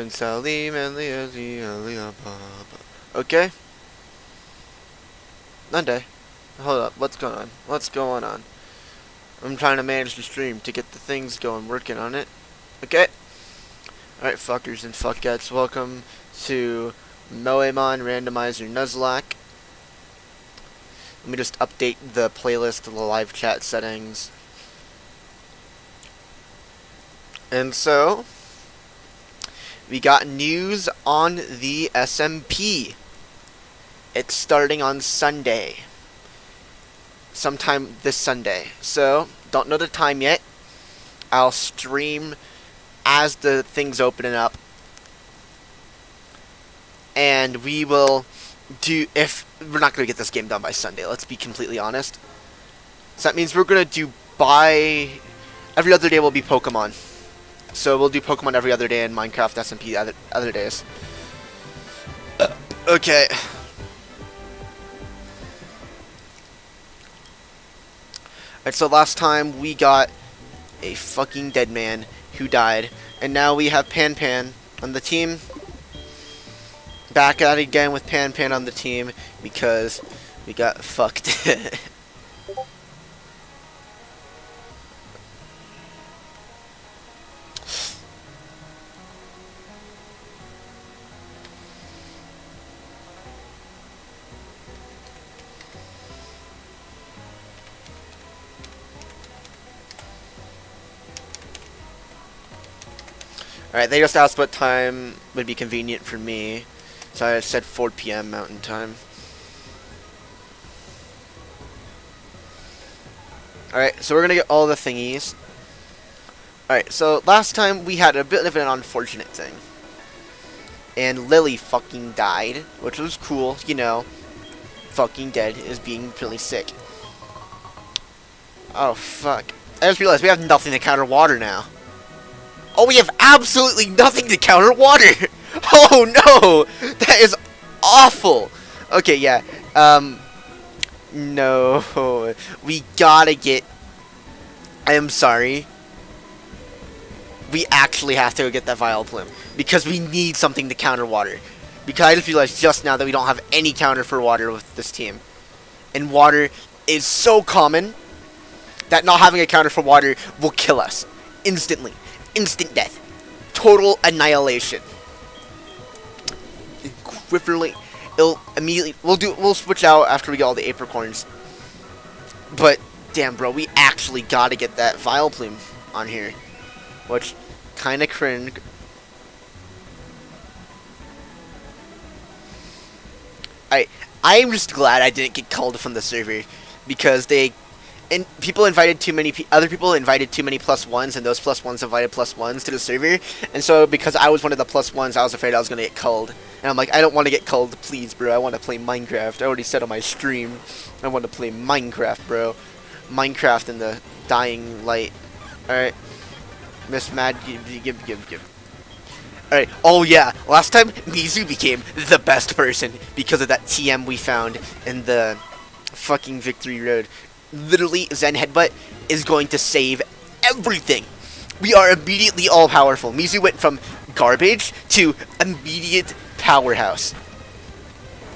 and Salim and Leah. Okay? Monday. Hold up, what's going on? What's going on? I'm trying to manage the stream to get the things going, working on it. Okay? Alright, fuckers and fuckettes, welcome to Moemon Randomizer Nuzlocke. Let me just update the playlist, the live chat settings. And so, we got news on the SMP. It's starting on Sunday. Sometime this Sunday. So, don't know the time yet. I'll stream as the thing's opening up. And we will do, if we're not going to get this game done by Sunday, let's be completely honest. So that means we're going to do every other day will be Pokemon. So we'll do Pokemon every other day and Minecraft SMP other days. Okay. Alright, so last time we got a fucking dead man who died. And now we have Pan on the team. Back at it again with Pan on the team because we got fucked. Alright, they just asked what time would be convenient for me. So I said 4 PM Mountain Time. Alright, so we're gonna get all the thingies. Alright, so last time we had a bit of an unfortunate thing. And Lily fucking died, which was cool, you know. Fucking dead is being really sick. Oh, fuck. I just realized we have nothing to counter water now. Oh, we have absolutely nothing to counter water! Oh no! That is awful! Okay, yeah. No. We gotta get... I am sorry. We actually have to go get that Vileplume. Because we need something to counter water. Because I just realized just now that we don't have any counter for water with this team. And water is so common that not having a counter for water will kill us. Instantly. Instant death. Total annihilation. It'll immediately we'll switch out after we get all the apricorns. But damn, bro, we actually gotta get that Vileplume on here, which kind of cringe. I'm just glad I didn't get called from the server because people invited too many. Other people invited too many +1s, and those +1s invited +1s to the server. And so, because I was one of the +1s, I was afraid I was gonna get culled. And I'm like, I don't want to get culled, please, bro. I want to play Minecraft. I already said on my stream, I want to play Minecraft, bro. Minecraft in the dying light. All right, Miss Mad, give. All right. Oh yeah, last time Mizu became the best person because of that TM we found in the fucking Victory Road. Literally, Zen Headbutt is going to save everything. We are immediately all-powerful. Mizu went from garbage to immediate powerhouse.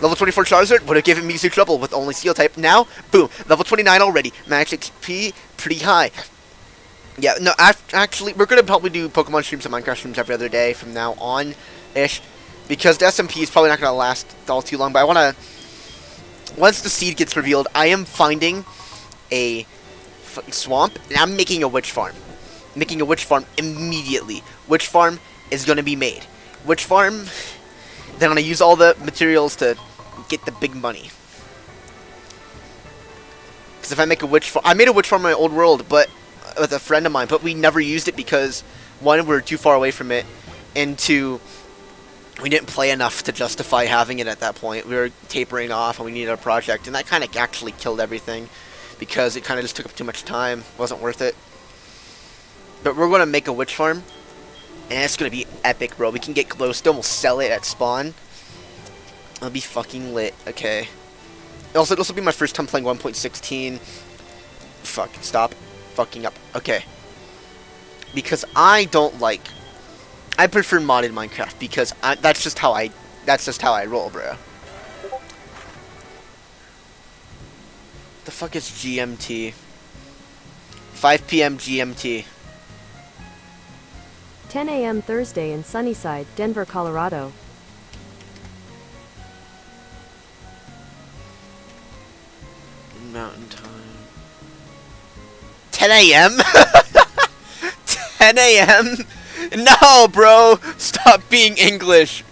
Level 24 Charizard would have given Mizu trouble with only Steel type. Now, boom, level 29 already. Max XP, pretty high. Yeah, no, actually, we're going to probably do Pokemon streams and Minecraft streams every other day from now on-ish. Because the SMP is probably not going to last all too long. But I want to... Once the seed gets revealed, I am finding a swamp, and I'm making a witch farm. Making a witch farm immediately. Witch farm is going to be made. Witch farm, then I'm going to use all the materials to get the big money. Because if I make a witch farm... I made a witch farm in my old world, but with a friend of mine, but we never used it because, one, we were too far away from it, and two, we didn't play enough to justify having it at that point. We were tapering off, and we needed a project, and that kind of actually killed everything. Because it kind of just took up too much time. Wasn't worth it. But we're going to make a witch farm. And it's going to be epic, bro. We can get glowstone. We'll sell it at spawn. It'll be fucking lit. Okay. Also, this will be my first time playing 1.16. Fuck. Stop fucking up. Okay. Because I don't like I prefer modded Minecraft because that's just how I roll, bro. The fuck is GMT? 5 p.m. GMT. 10 a.m. Thursday in Sunnyside, Denver, Colorado. Mountain time. 10 a.m. 10 a.m. No, bro. Stop being English.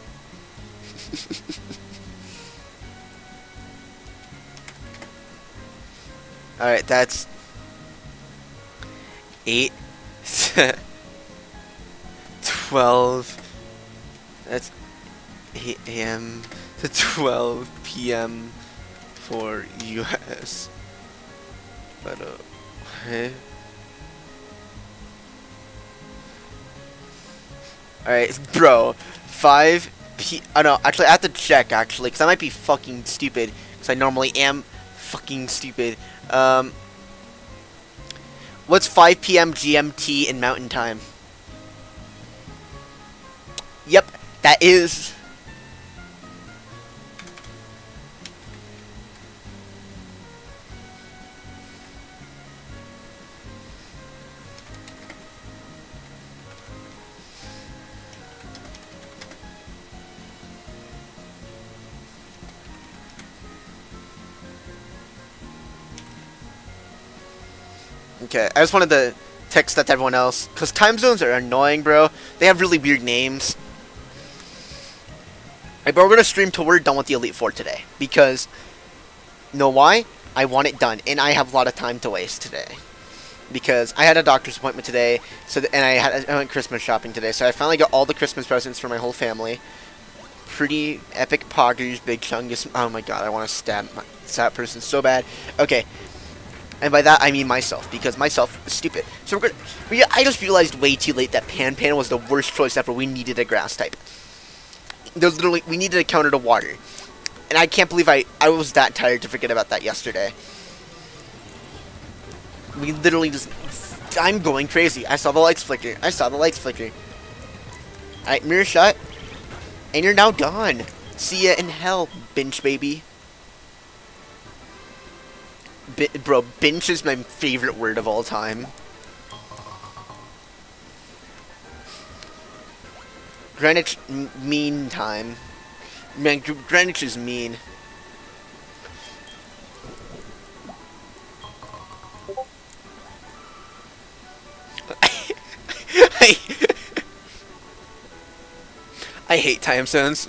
All right, that's 8, 12. That's 8 a.m. to 12 p.m. for U.S. But hey. All right, bro. 5 p. Oh no, actually, I have to check actually, because I might be fucking stupid. Because I normally am fucking stupid. What's 5 p.m. GMT in Mountain Time? Yep, that is. Okay, I just wanted to text that to everyone else, because time zones are annoying, bro. They have really weird names. Hey, but we're going to stream till we're done with the Elite Four today, because, you know why? I want it done, and I have a lot of time to waste today. Because I had a doctor's appointment today, and I went Christmas shopping today, so I finally got all the Christmas presents for my whole family. Pretty epic poggers, big chungus. Oh my god, I want to stab that person so bad. Okay. And by that, I mean myself, because myself is stupid. So I just realized way too late that Pan was the worst choice ever. We needed a grass type. We needed a counter to water. And I can't believe I was that tired to forget about that yesterday. We literally just... I'm going crazy. I saw the lights flicker. Alright, mirror shut. And you're now gone. See ya in hell, bench baby. Bro, bench is my favorite word of all time. Greenwich mean time. Man, Greenwich is mean. I hate time zones.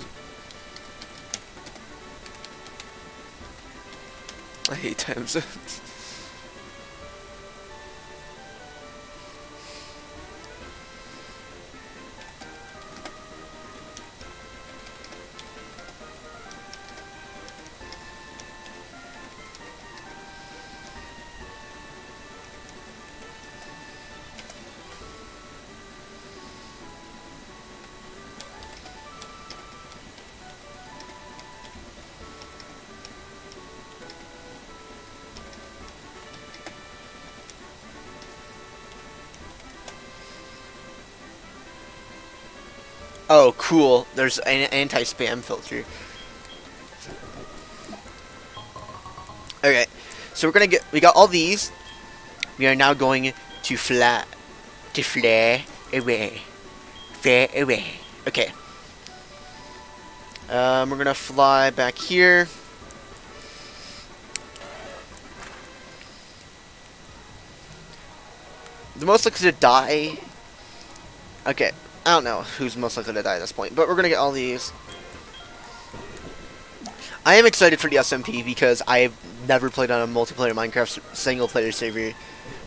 I hate time zones. Oh, cool. There's an anti-spam filter. Okay, so we got all these. We are now going to fly away. Okay. We're gonna fly back here. The most likely to die. Okay. I don't know who's most likely to die at this point, but we're gonna get all these. I am excited for the SMP because I've never played on a multiplayer Minecraft single-player server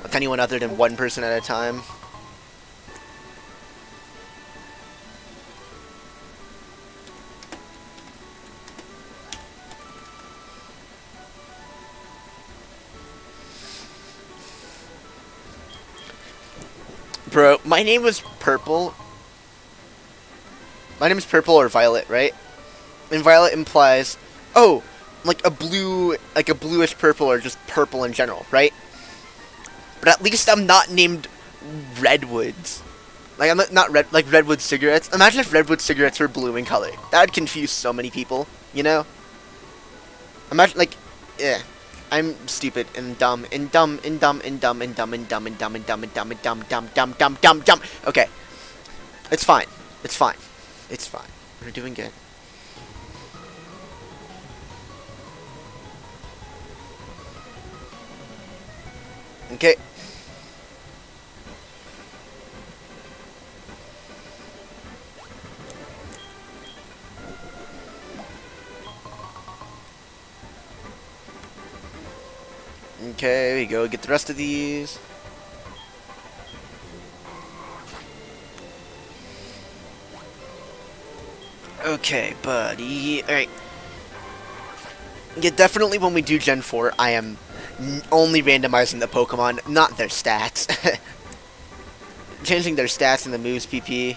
with anyone other than one person at a time. Bro, my name was Purple. My name is Purple or Violet, right? And Violet implies, oh, like a bluish purple or just purple in general, right? But at least I'm not named Redwoods. Like, I'm not red, like redwood cigarettes. Imagine if redwood cigarettes were blue in color. That would confuse so many people, you know? Imagine, like, yeah. I'm stupid and dumb and dumb and dumb and dumb and dumb and dumb and dumb and dumb and dumb and dumb dumb dumb dumb dumb. Okay. It's fine. It's fine. It's fine. We're doing good. Okay. Okay, we go get the rest of these. Okay, buddy. Alright. Yeah, definitely when we do Gen 4, I am only randomizing the Pokemon, not their stats. Changing their stats in the moves PP.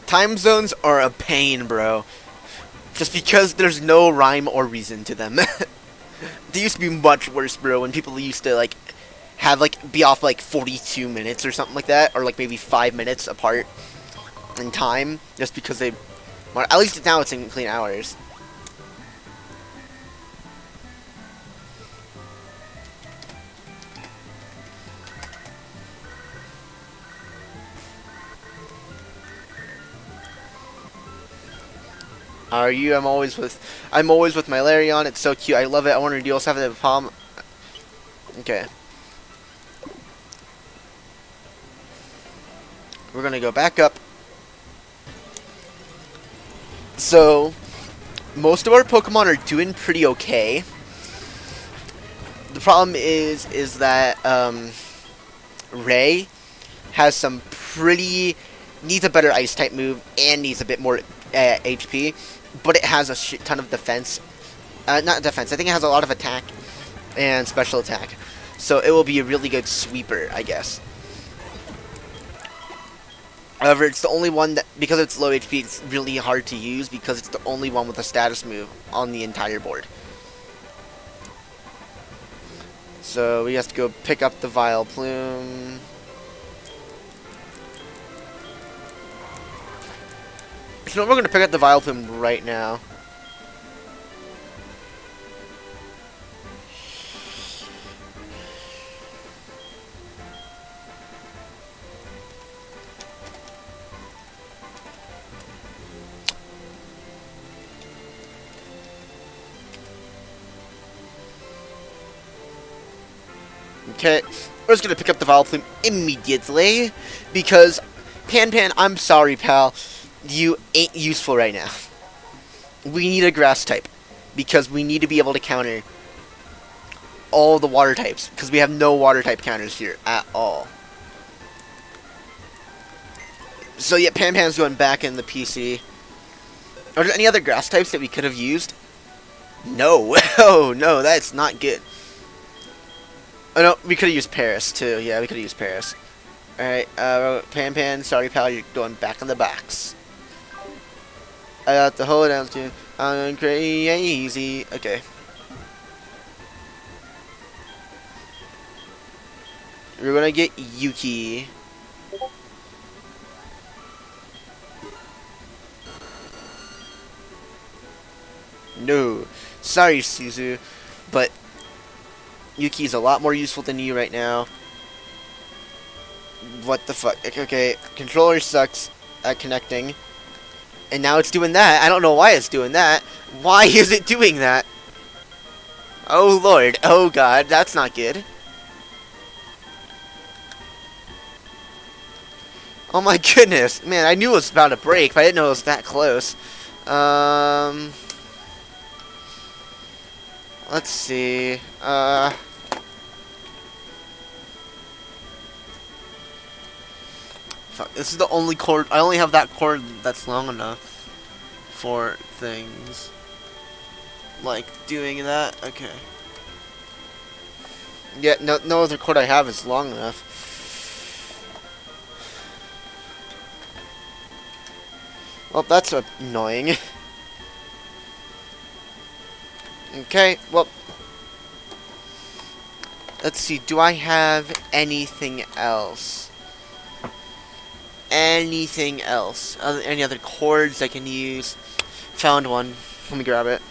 Time zones are a pain, bro. Just because there's no rhyme or reason to them. They used to be much worse, bro, when people used to, like, have, like, be off, like, 42 minutes or something like that, or, like, maybe 5 minutes apart in time, just because they... Well, at least now it's in clean hours. Are you? I'm always with my Larion. It's so cute. I love it. I wonder, do you also have the palm? Okay. We're gonna go back up. So, most of our Pokemon are doing pretty okay. The problem is that Ray has some pretty needs a better Ice type move and needs a bit more HP. But it has a shit ton of defense. Not defense. I think it has a lot of attack and special attack. So it will be a really good sweeper, I guess. However, it's the only one that, because it's low HP, it's really hard to use because it's the only one with a status move on the entire board. So we have to go pick up the Vileplume. So we're going to pick up the Vileplume right now. Okay, we're just going to pick up the Vileplume immediately because Pan, I'm sorry, pal. You ain't useful right now. We need a grass type because we need to be able to counter all the water types because we have no water type counters here at all. So yeah, Pan's going back in the PC. Are there any other grass types that we could have used? No. Oh no, that's not good. Oh no, we could have used Paris too. Yeah, we could have used Paris. Alright, Pan, sorry pal, you're going back in the box. I got the whole down to I'm crazy. Okay. We're gonna get Yuki. No. Sorry, Suzu. But Yuki's a lot more useful than you right now. What the fuck? Okay, controller sucks at connecting. And now it's doing that. I don't know why it's doing that. Why is it doing that? Oh lord. Oh god. That's not good. Oh my goodness. Man, I knew it was about to break, but I didn't know it was that close. Let's see. Fuck, this is the only cord. I only have that cord that's long enough for things. like doing that. Okay. Yeah, no other cord I have is long enough. Well, that's annoying. Okay, well, let's see. Do I have anything else? Anything else? Any other cords I can use? Found one. Let me grab it.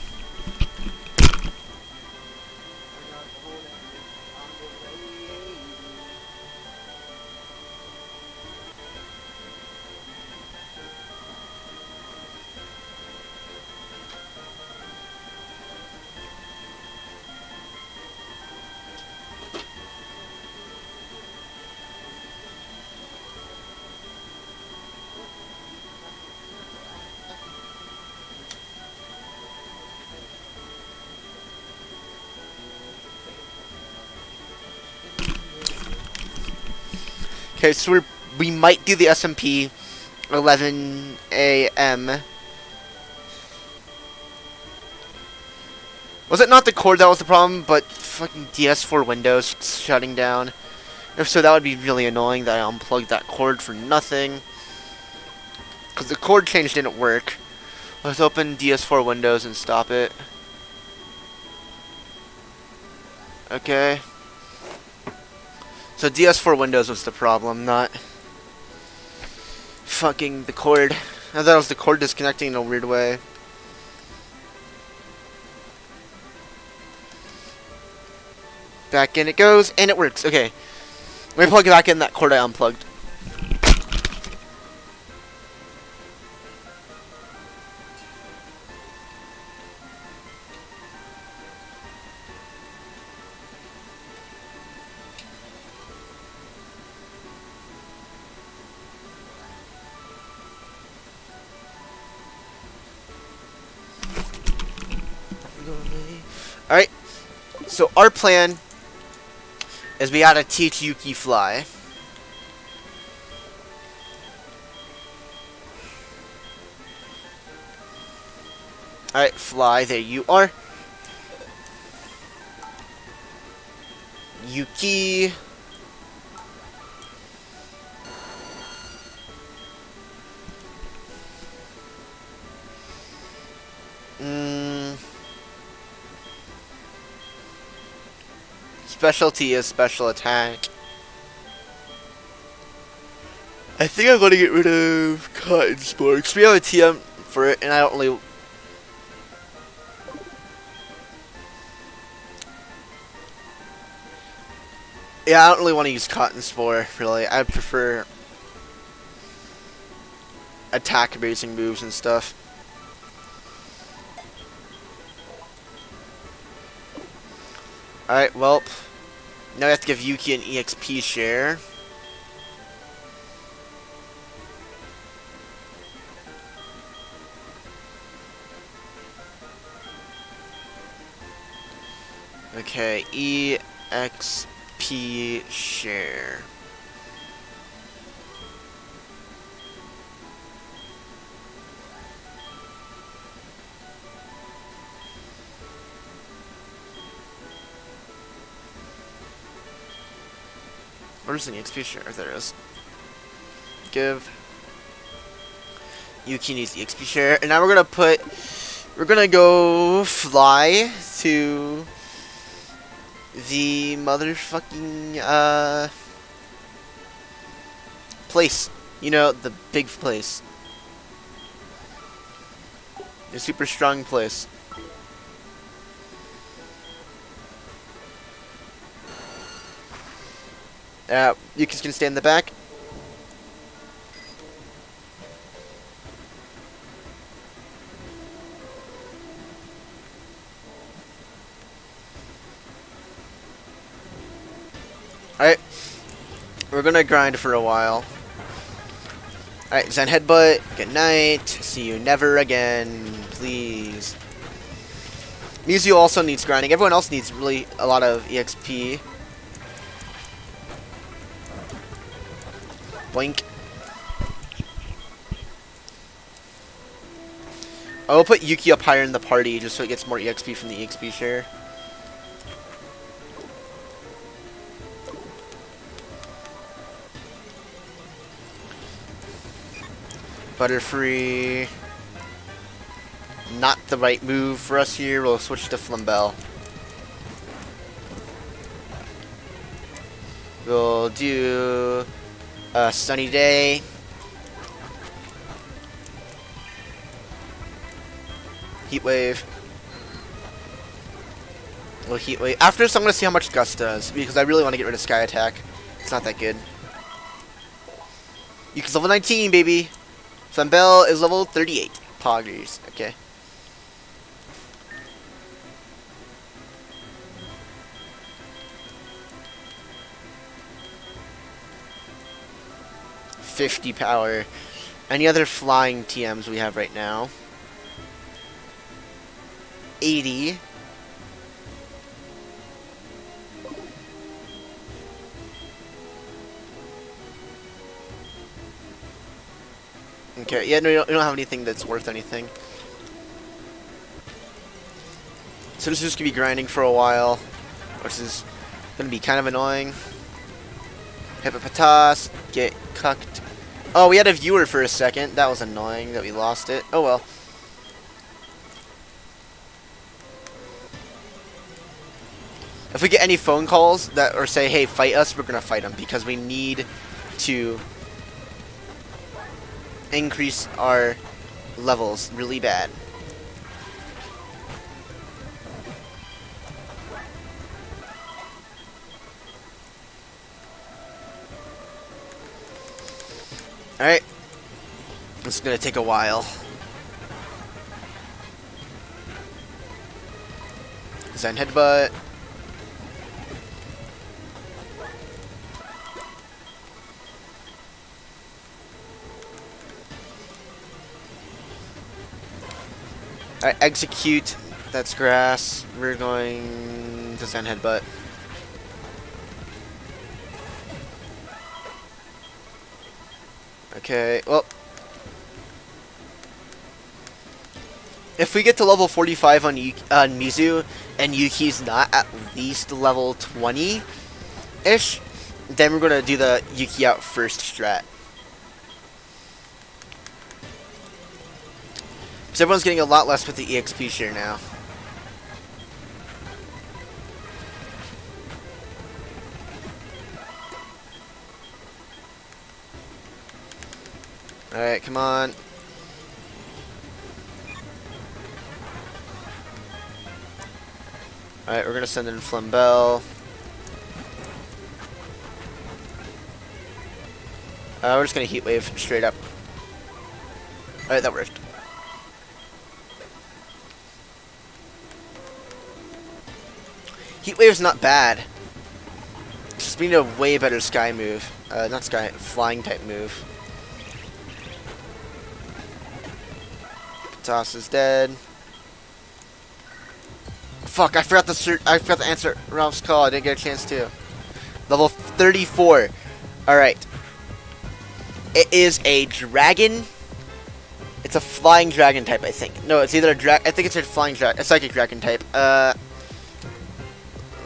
Okay, so we might do the SMP 11 a.m. Was it not the cord that was the problem, but fucking DS4 Windows shutting down? If so, that would be really annoying that I unplugged that cord for nothing. Because the cord change didn't work. Let's open DS4 Windows and stop it. Okay. So DS4 Windows was the problem, not fucking the cord. I thought it was the cord disconnecting in a weird way. Back in it goes, and it works. Okay. Let me plug it back in that cord I unplugged. Alright, so our plan is we gotta teach Yuki fly. Alright, fly, there you are. Yuki. Specialty is special attack. I think I'm gonna get rid of Cotton Spore because we have a TM for it, and I don't really. Yeah, I don't really want to use Cotton Spore. Really, I prefer attack basing moves and stuff. Alright, well, now we have to give Yuki an EXP share. Okay, EXP share. Where's the EXP share? There it is. Give. Yuki needs the EXP share. And now we're gonna go fly to the motherfucking, place. You know, the big place. The super strong place. Yuki's gonna stay in the back. Alright. We're gonna grind for a while. Alright, Zen Headbutt. Good night. See you never again. Please. Mizu also needs grinding. Everyone else needs really a lot of EXP. Boink. I will put Yuki up higher in the party just so it gets more EXP from the EXP share. Butterfree. Not the right move for us here. We'll switch to Flumbell. We'll do a Sunny Day. Heat Wave. We'll Heat Wave. After this, I'm going to see how much Gust does, because I really want to get rid of Sky Attack. It's not that good. Yuki's level 19, baby. Flumbell is level 38. Poggers. Okay. .50 power. Any other flying TMs we have right now? 80. Okay, yeah, no, we don't have anything that's worth anything. So this is just going to be grinding for a while, which is going to be kind of annoying. Hippopotas, get cucked. Oh, we had a viewer for a second. That was annoying that we lost it. Oh well. If we get any phone calls that or say, hey, fight us, we're going to fight them because we need to increase our levels really bad. Alright. This is going to take a while. Zen Headbutt. Alright, execute. That's grass. We're going to Zen Headbutt. Okay, well. If we get to level 45 on Mizu, and Yuki's not at least level 20-ish, then we're going to do the Yuki out first strat. Because everyone's getting a lot less with the EXP share now. Alright, come on. Alright, we're gonna send in Flumbell. We're just gonna Heat Wave straight up. Alright, that worked. Heat Wave's not bad. Just need a way better Sky move. Not Sky, Flying type move. Toss is dead. Fuck, I forgot to answer Ralph's call. I didn't get a chance to. Level 34. Alright. It is a dragon. It's a flying dragon type, I think. No, it's either a I think it's a flying dragon, a psychic dragon type.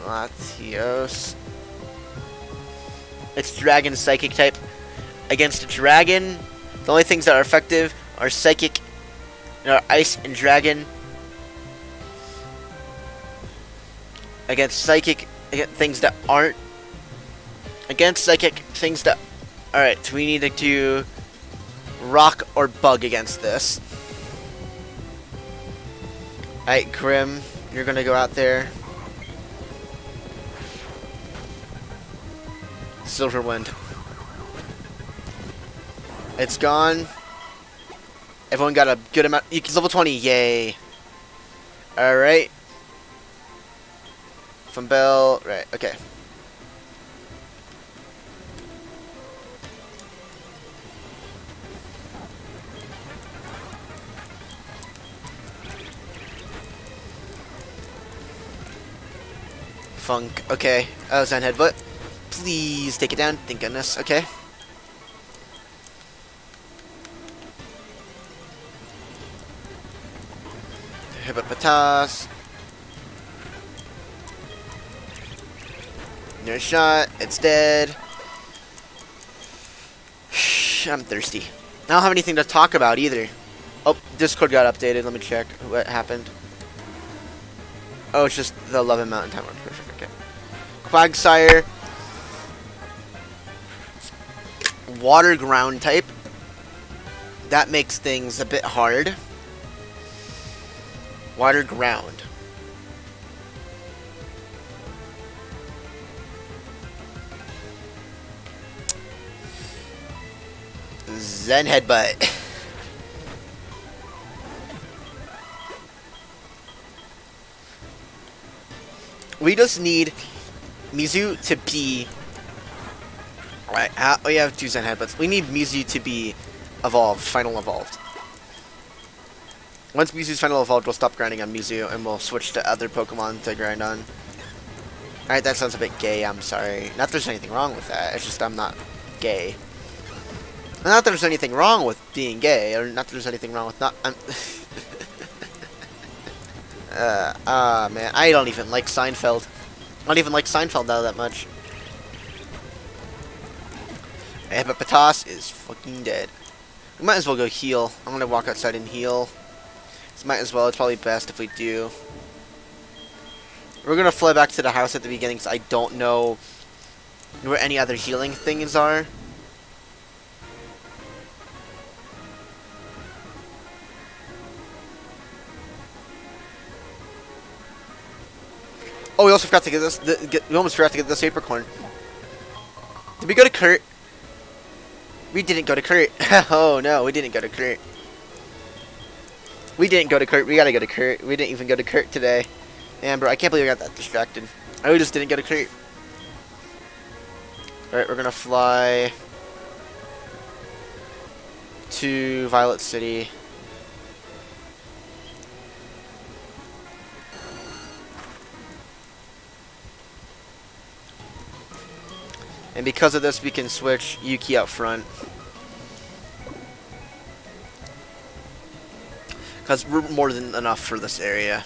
Latios. It's dragon psychic type. Against a dragon, the only things that are effective are psychic, ice and dragon. Against psychic, things that aren't. Against psychic, things that. Alright, so we need to do rock or bug against this. Alright, Grim, you're gonna go out there. Silver Wind. It's gone. Everyone got a good amount. Yuki's level 20. Yay. Alright. Flumbell. Right. Okay. Funk. Okay. Zen Headbutt. Please take it down. Thank goodness. Okay. Hippopotas. No shot. It's dead. I'm thirsty. I don't have anything to talk about either. Oh, Discord got updated. Let me check what happened. Oh, it's just the 11 Mountain Time. Perfect. Okay. Quagsire. Water ground type. That makes things a bit hard. Water ground. Zen headbutt. We just need Mizu to be... Alright, we have 2 Zen headbutts. We need Mizu to be evolved, final evolved. Once Mizu's final evolved, we'll stop grinding on Mizu and we'll switch to other Pokemon to grind on. Alright, that sounds a bit gay, I'm sorry. Not that there's anything wrong with that, it's just I'm not gay. Not that there's anything wrong with being gay, or not that there's anything wrong with not... man, I don't even like Seinfeld. I don't even like Seinfeld all that much. Hippopotas is fucking dead. We might as well go heal. I'm gonna walk outside and heal. Might as well. It's probably best if we do. We're gonna fly back to the house at the beginning because I don't know where any other healing things are. Oh, we also forgot to get this. We almost forgot to get this apricorn. Did we go to Kurt? We didn't go to Kurt. Oh no, we didn't go to Kurt. We didn't go to Kurt. We gotta go to Kurt. We didn't even go to Kurt today. Man, bro, I can't believe I got that distracted. We just didn't go to Kurt. Alright, we're gonna fly to Violet City. And because of this, we can switch Yuki out front. Because we're more than enough for this area.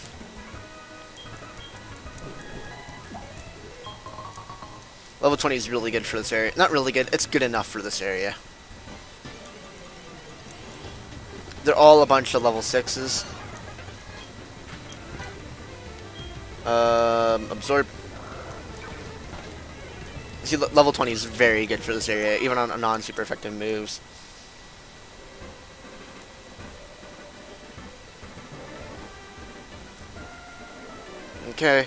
Level 20 is really good for this area. Not really good, it's good enough for this area. They're all a bunch of level 6s. Absorb. See, level 20 is very good for this area, even on non-super effective moves. Okay.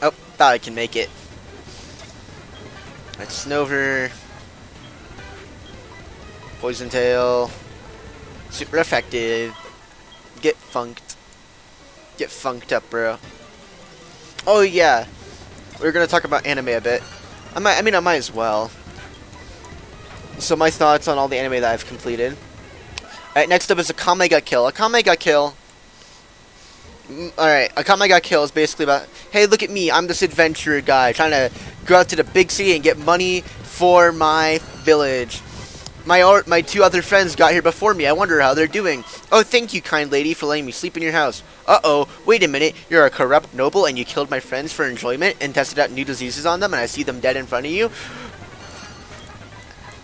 Oh, thought I can make it. Alright, Snover. Poison Tail. Super effective. Get funked. Get funked up, bro. Oh yeah. We're gonna talk about anime a bit. I might as well. So my thoughts on all the anime that I've completed. Alright, next up is Akame ga Kill. Akame ga Kill. Alright, Akame ga Kill is basically about, hey, look at me, I'm this adventurer guy trying to go out to the big city and get money for my village. My 2 other friends got here before me. I wonder how they're doing. Oh, thank you, kind lady, for letting me sleep in your house. Uh-oh, wait a minute. You're a corrupt noble and you killed my friends for enjoyment and tested out new diseases on them and I see them dead in front of you?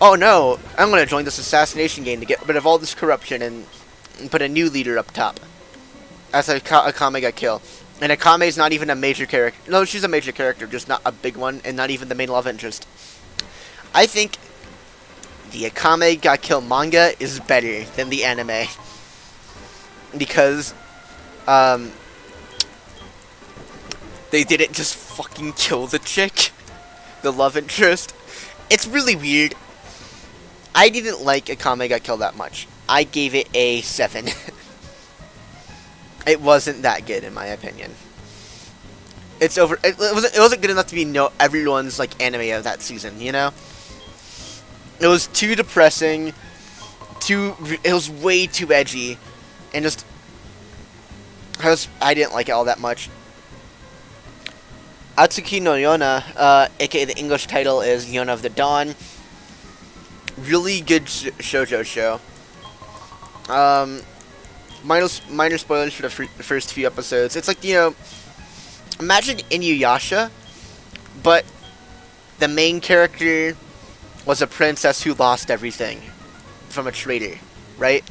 Oh no, I'm gonna join this assassination game to get rid of all this corruption and put a new leader up top. That's Akame ga Kill. And Akame is not even a major character. No, she's a major character, just not a big one and not even the main love interest. I think the Akame ga Kill manga is better than the anime. Because, they didn't just fucking kill the chick. The love interest. It's really weird. I didn't like Akame ga Kill that much. I gave it a 7. It wasn't that good in my opinion. It wasn't good enough to be everyone's like anime of that season, you know? It was too depressing. It was way too edgy, and just I didn't like it all that much. Atsuki no Yona, aka the English title is Yona of the Dawn. Really good shoujo show. Minor spoilers for the first few episodes. It's like, imagine Inuyasha, but the main character was a princess who lost everything from a traitor, right?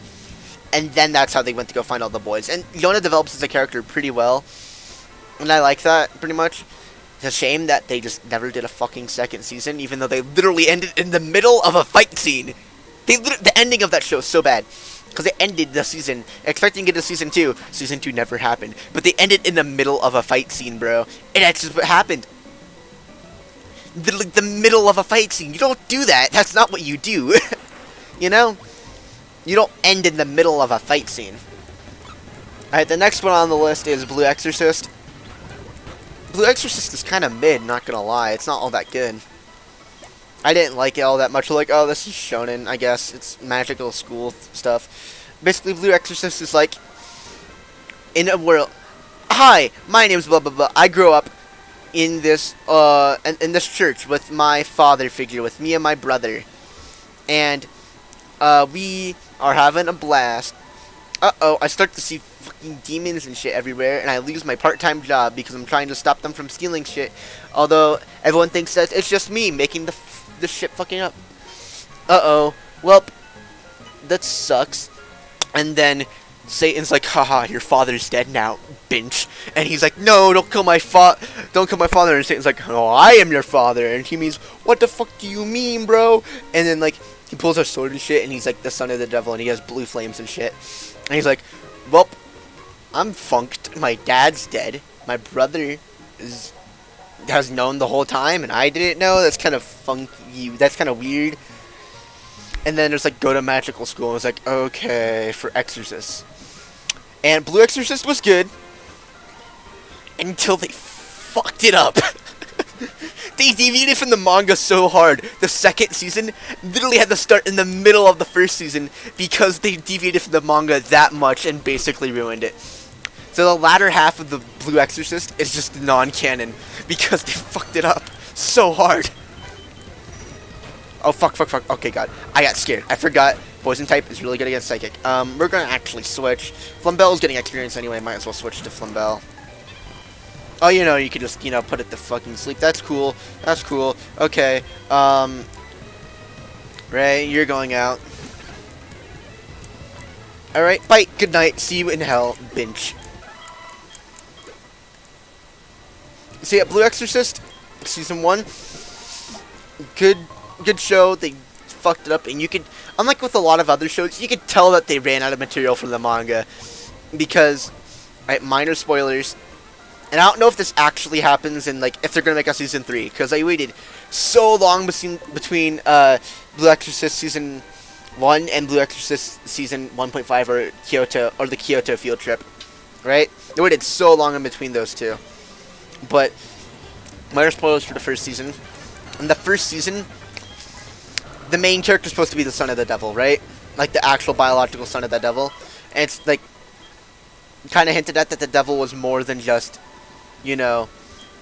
And then that's how they went to go find all the boys. And Yona develops as a character pretty well, and I like that pretty much. It's a shame that they just never did a fucking second season, even though they literally ended in the middle of a fight scene. The ending of that show is so bad. Because they ended the season expecting to get to season 2. Season 2 never happened. But they ended in the middle of a fight scene, bro. And that's just what happened. The middle of a fight scene. You don't do that. That's not what you do. You know? You don't end in the middle of a fight scene. Alright, the next one on the list is Blue Exorcist. Blue Exorcist is kind of mid, not gonna lie. It's not all that good. I didn't like it all that much. Like, oh, this is shonen, I guess. It's magical school stuff. Basically, Blue Exorcist is like, in a world... Hi, my name's blah blah blah. I grew up in this, in this church with my father figure, with me and my brother. And, we are having a blast. Uh-oh, I start to see fucking demons and shit everywhere, and I lose my part-time job because I'm trying to stop them from stealing shit. Although, everyone thinks that it's just me making the shit fucking up. Uh-oh. Well, that sucks. And then Satan's like, haha, your father's dead now, bitch. And he's like, no, don't kill my father. And Satan's like, oh, I am your father. And he means, what the fuck do you mean, bro? And then, like, he pulls a sword and shit, and he's like the son of the devil, and he has blue flames and shit. And he's like, well, I'm funked. My dad's dead. My brother has known the whole time, and I didn't know. That's kind of funky. That's kind of weird. And then there's like, go to magical school. And it's like, okay, for Exorcist. And Blue Exorcist was good until they fucked it up. They deviated from the manga so hard. The second season literally had to start in the middle of the first season because they deviated from the manga that much and basically ruined it. So the latter half of the Blue Exorcist is just non-canon because they fucked it up so hard. Oh, fuck. Okay, God. I got scared. I forgot Poison type is really good against Psychic. We're gonna actually switch. Flambella's getting experience anyway. Might as well switch to Flambelle. Oh, you could just, put it to fucking sleep. That's cool. That's cool. Okay. Ray, you're going out. Alright, bye. Good night. See you in hell, bitch. So yeah, Blue Exorcist, Season 1. Good show. They fucked it up, and you could, unlike with a lot of other shows, you could tell that they ran out of material from the manga. Because, right, minor spoilers. And I don't know if this actually happens in, like, if they're going to make a Season 3. Because I waited so long between Blue Exorcist Season 1 and Blue Exorcist Season 1.5 or the Kyoto field trip. Right? I waited so long in between those two. But, minor spoilers for the first season. In the first season, the main character is supposed to be the son of the devil, right? Like, the actual biological son of the devil. And it's, like, kind of hinted at that the devil was more than just...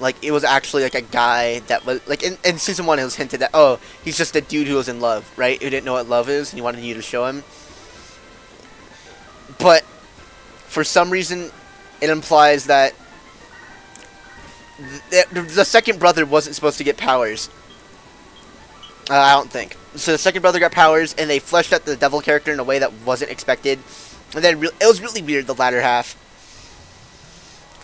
like, it was actually, like, a guy that was, like, in Season 1, it was hinted that, oh, he's just a dude who was in love, right? Who didn't know what love is, and he wanted you to show him. But, for some reason, it implies that the second brother wasn't supposed to get powers. I don't think. So the second brother got powers, and they fleshed out the devil character in a way that wasn't expected. And then, it was really weird, the latter half.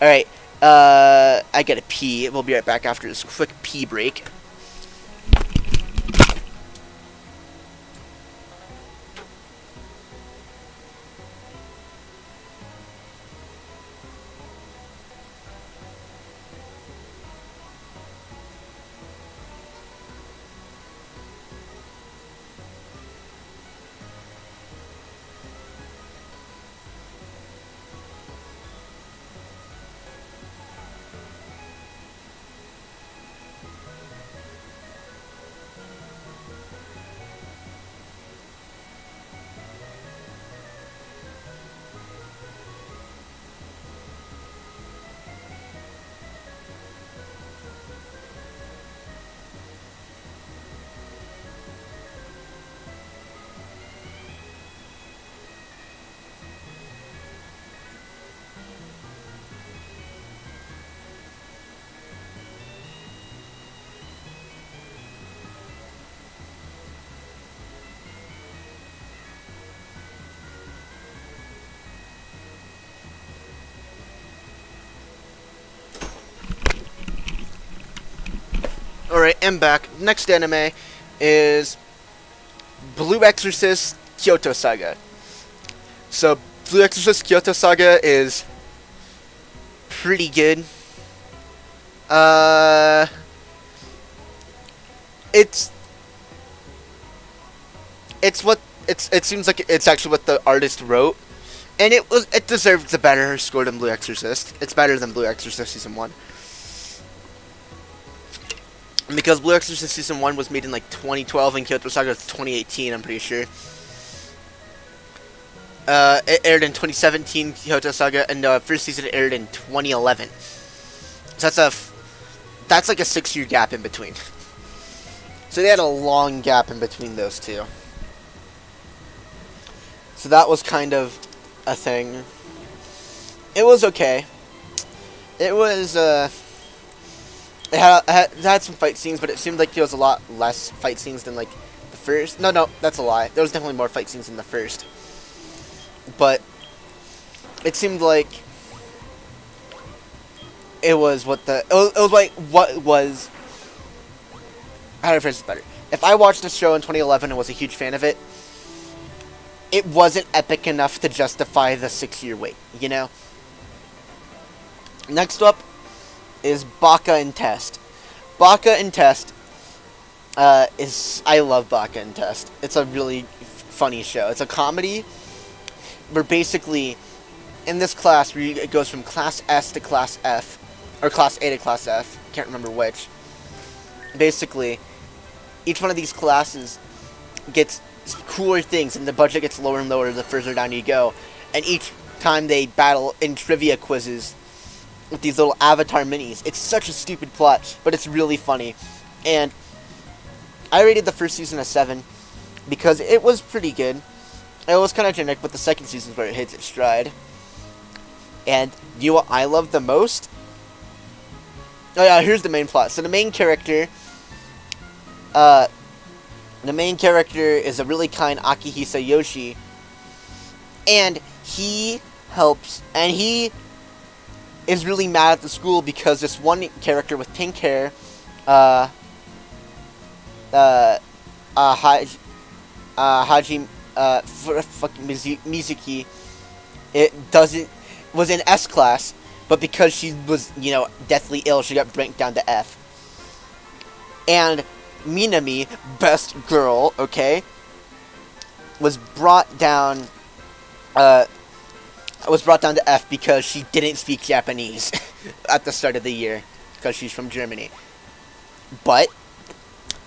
Alright. I gotta pee. We'll be right back after this quick pee break. Alright, I'm back. Next anime is Blue Exorcist Kyoto Saga. So, Blue Exorcist Kyoto Saga is pretty good. It seems like it's actually what the artist wrote, and it deserves a better score than Blue Exorcist. It's better than Blue Exorcist Season 1. Because Blue Exorcist Season 1 was made in like 2012 and Kyoto Saga was 2018, I'm pretty sure. It aired in 2017, Kyoto Saga, and the first season aired in 2011. So that's like a 6-year gap in between. So they had a long gap in between those two. So that was kind of a thing. It was okay. It was, it had some fight scenes, but it seemed like there was a lot less fight scenes than, like, the first. No, that's a lie. There was definitely more fight scenes than the first. But it seemed like it was what the... It was like what was... How do I phrase this better? If I watched the show in 2011 and was a huge fan of it, it wasn't epic enough to justify the 6-year wait, you know? Next up is Baka and Test. Baka and Test is... I love Baka and Test. It's a really funny show. It's a comedy where basically, in this class, where it goes from Class S to Class F, or Class A to Class F, can't remember which. Basically, each one of these classes gets cooler things, and the budget gets lower and lower the further down you go. And each time they battle in trivia quizzes with these little avatar minis. It's such a stupid plot, but it's really funny. And I rated the first season a 7 because it was pretty good. It was kind of generic, but the second season is where it hits its stride. And you know what I love the most? Oh yeah, here's the main plot. So the main character is a really kind Akihisa Yoshi, and he is really mad at the school because this one character with pink hair, Mizuki, was in S class, but because she was, deathly ill, she got ranked down to F. And Minami, best girl, okay, was brought down to F because she didn't speak Japanese at the start of the year, because she's from Germany. But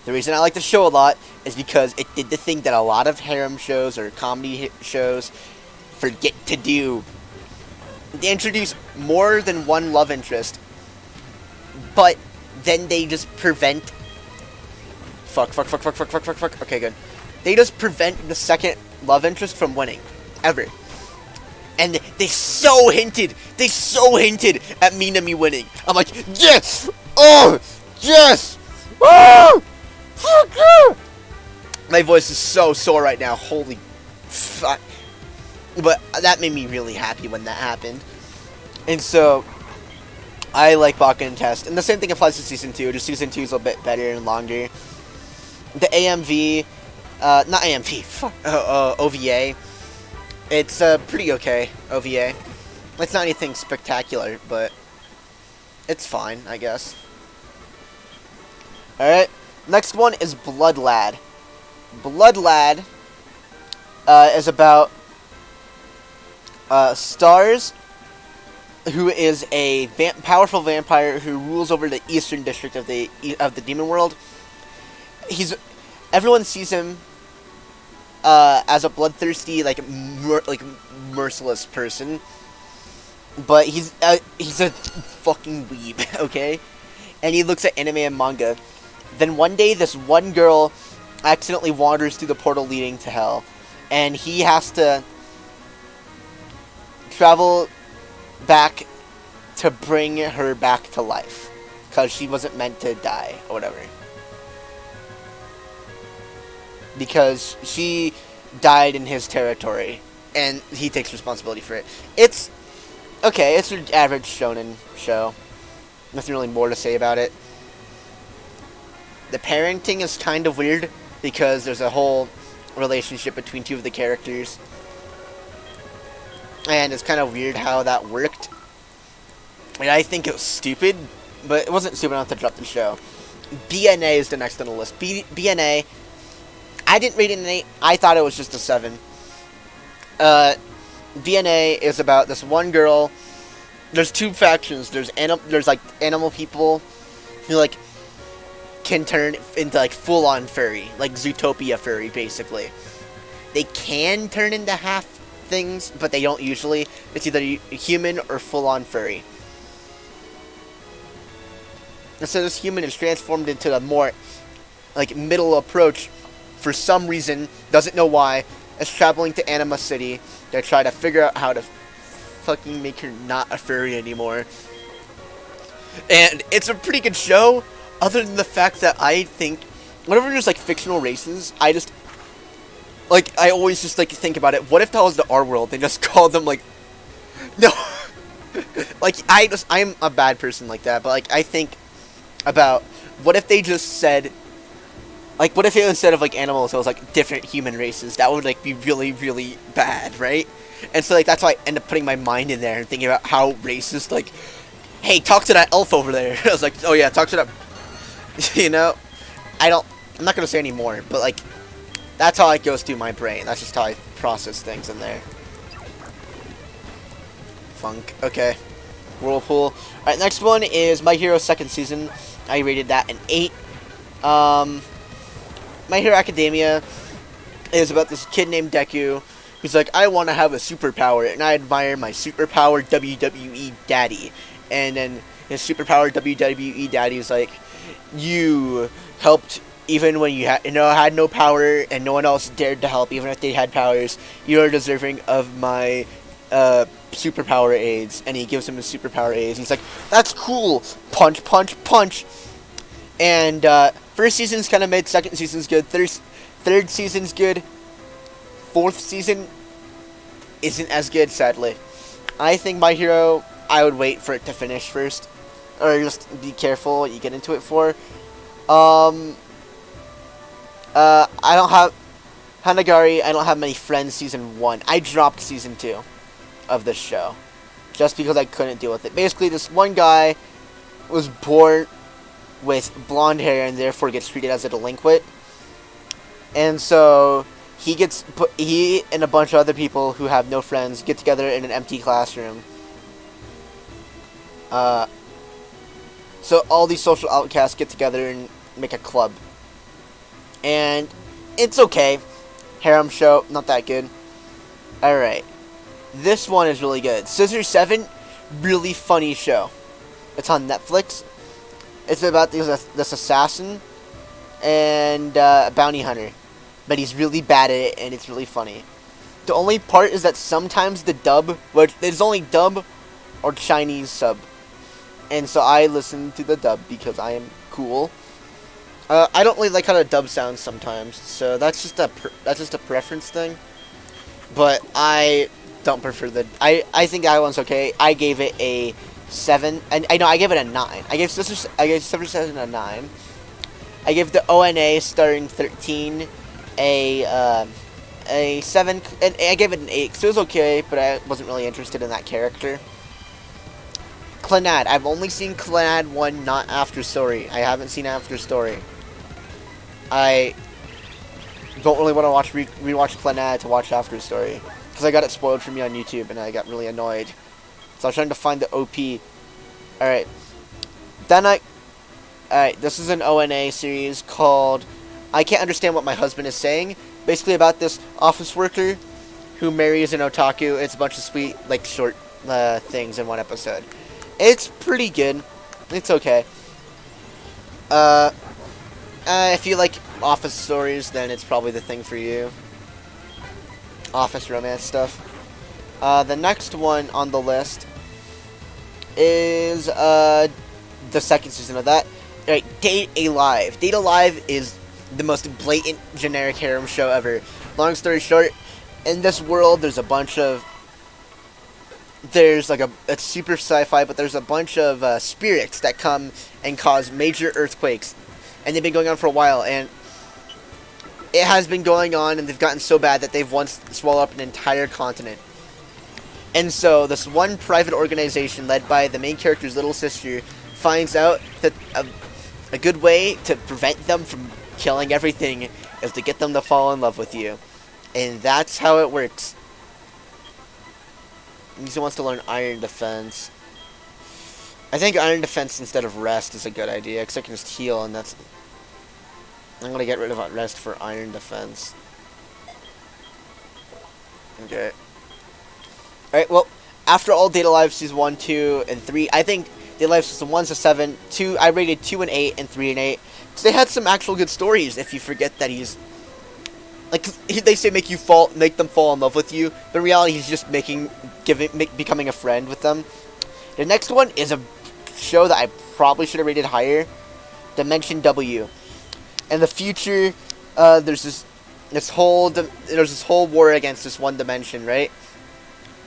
the reason I like the show a lot is because it did the thing that a lot of harem shows or comedy shows forget to do. They introduce more than one love interest, but then they just prevent... Fuck. Okay, good. They just prevent the second love interest from winning. Ever. And they so hinted at Minami winning. I'm like, yes! Oh! Yes! Oh! Fuck yeah! My voice is so sore right now. Holy fuck. But that made me really happy when that happened. And so, I like Baka and Test. And the same thing applies to Season 2. Just Season 2 is a little bit better and longer. The AMV, not AMV, fuck, OVA. It's pretty okay, OVA. It's not anything spectacular, but it's fine, I guess. Alright, next one is Blood Lad. Blood Lad is about Stars, who is a powerful vampire who rules over the eastern district of the demon world. Everyone sees him as a bloodthirsty, merciless person, but he's a fucking weeb, okay? And he looks at anime and manga. Then one day, this one girl accidentally wanders through the portal leading to hell, and he has to travel back to bring her back to life, because she wasn't meant to die, or whatever. Because she died in his territory, and he takes responsibility for it. It's okay, it's your average shonen show. Nothing really more to say about it. The parenting is kind of weird because there's a whole relationship between two of the characters. And it's kind of weird how that worked. And I think it was stupid, but it wasn't stupid enough to drop the show. BNA is the next on the list. BNA, I didn't rate it an 8. I thought it was just a 7. BNA is about this one girl. There's two factions. There's like animal people who like can turn into like full-on furry, like Zootopia furry, basically. They can turn into half things, but they don't usually. It's either human or full-on furry. And so this human is transformed into a more like middle approach for some reason, doesn't know why, is traveling to Anima City to try to figure out how to fucking make her not a furry anymore. And it's a pretty good show, other than the fact that I think whenever there's like fictional races, I always just like think about it. What if that was the R world? They just called them like no. Like I'm a bad person like that, but like I think about what if they just said, like, what if it, instead of like animals, it was like different human races? That would like be really, really bad, right? And so like that's why I end up putting my mind in there and thinking about how racist, like, hey, talk to that elf over there. I was like, oh yeah, talk to that. You know, I'm not gonna say any more, but like that's how it goes through my brain. That's just how I process things in there. Funk. Okay. Whirlpool. Alright, next one is My Hero second season. I rated that an 8. My Hero Academia is about this kid named Deku who's like, I want to have a superpower, and I admire my superpower WWE daddy. And then his superpower WWE daddy is like, you helped even when you had no power and no one else dared to help, even if they had powers. You are deserving of my superpower aids. And he gives him his superpower aids. He's like, that's cool. Punch, punch, punch. And first season's kind of mid, second season's good, third season's good, fourth season isn't as good, sadly. I think My Hero, I would wait for it to finish first, or just be careful what you get into it for. I don't have Hanagari. I don't have many friends. Season 1, I dropped season 2 of this show just because I couldn't deal with it. Basically, this one guy was born with blonde hair and therefore gets treated as a delinquent, and so he and a bunch of other people who have no friends get together in an empty classroom. So all these social outcasts get together and make a club, and it's okay. Harem show, not that good. Alright, this one is really good. Scissor 7, really funny show. It's on Netflix. It's about this assassin and a bounty hunter, but he's really bad at it, and it's really funny. The only part is that sometimes the dub, which there's only dub or Chinese sub, and so I listen to the dub because I am cool. I don't really like how the dub sounds sometimes, so that's just a preference thing. But I don't prefer the. I think that one's okay. I gave it a 7, and I know I gave it a 9. I gave Scissor 7 a 9. I gave the ONA starring 13 a 7, and I gave it an 8 because it was okay, but I wasn't really interested in that character. Clannad. I've only seen Clannad 1, not After Story. I haven't seen After Story. I don't really want to rewatch Clannad to watch After Story because I got it spoiled for me on YouTube, and I got really annoyed. So I was trying to find the OP. Alright. Alright, this is an ONA series called I Can't Understand What My Husband Is Saying. Basically about this office worker who marries an otaku. It's a bunch of sweet, like, short things in one episode. It's pretty good. It's okay. If you like office stories, then it's probably the thing for you. Office romance stuff. The next one on the list is the second season of that. Right, Date Alive. Date Alive is the most blatant generic harem show ever. Long story short, in this world there's like it's super sci-fi, but there's a bunch of spirits that come and cause major earthquakes and they've been going on for a while, and it has been going on, and they've gotten so bad that they've once swallowed up an entire continent. And so this one private organization led by the main character's little sister finds out that a good way to prevent them from killing everything is to get them to fall in love with you. And that's how it works. He wants to learn Iron Defense. I think Iron Defense instead of Rest is a good idea, because I can just heal, and that's... I'm going to get rid of Rest for Iron Defense. Okay. Alright, well, after all Data Live Season 1, 2, and 3, I think Data Live Season 1's a 7, 2, I rated 2 and 8, and 3 and 8. Because they had some actual good stories, if you forget that he's... Like, they say make them fall in love with you, but in reality he's just becoming a friend with them. The next one is a show that I probably should have rated higher, Dimension W. In the future, there's this whole war against this one dimension, right?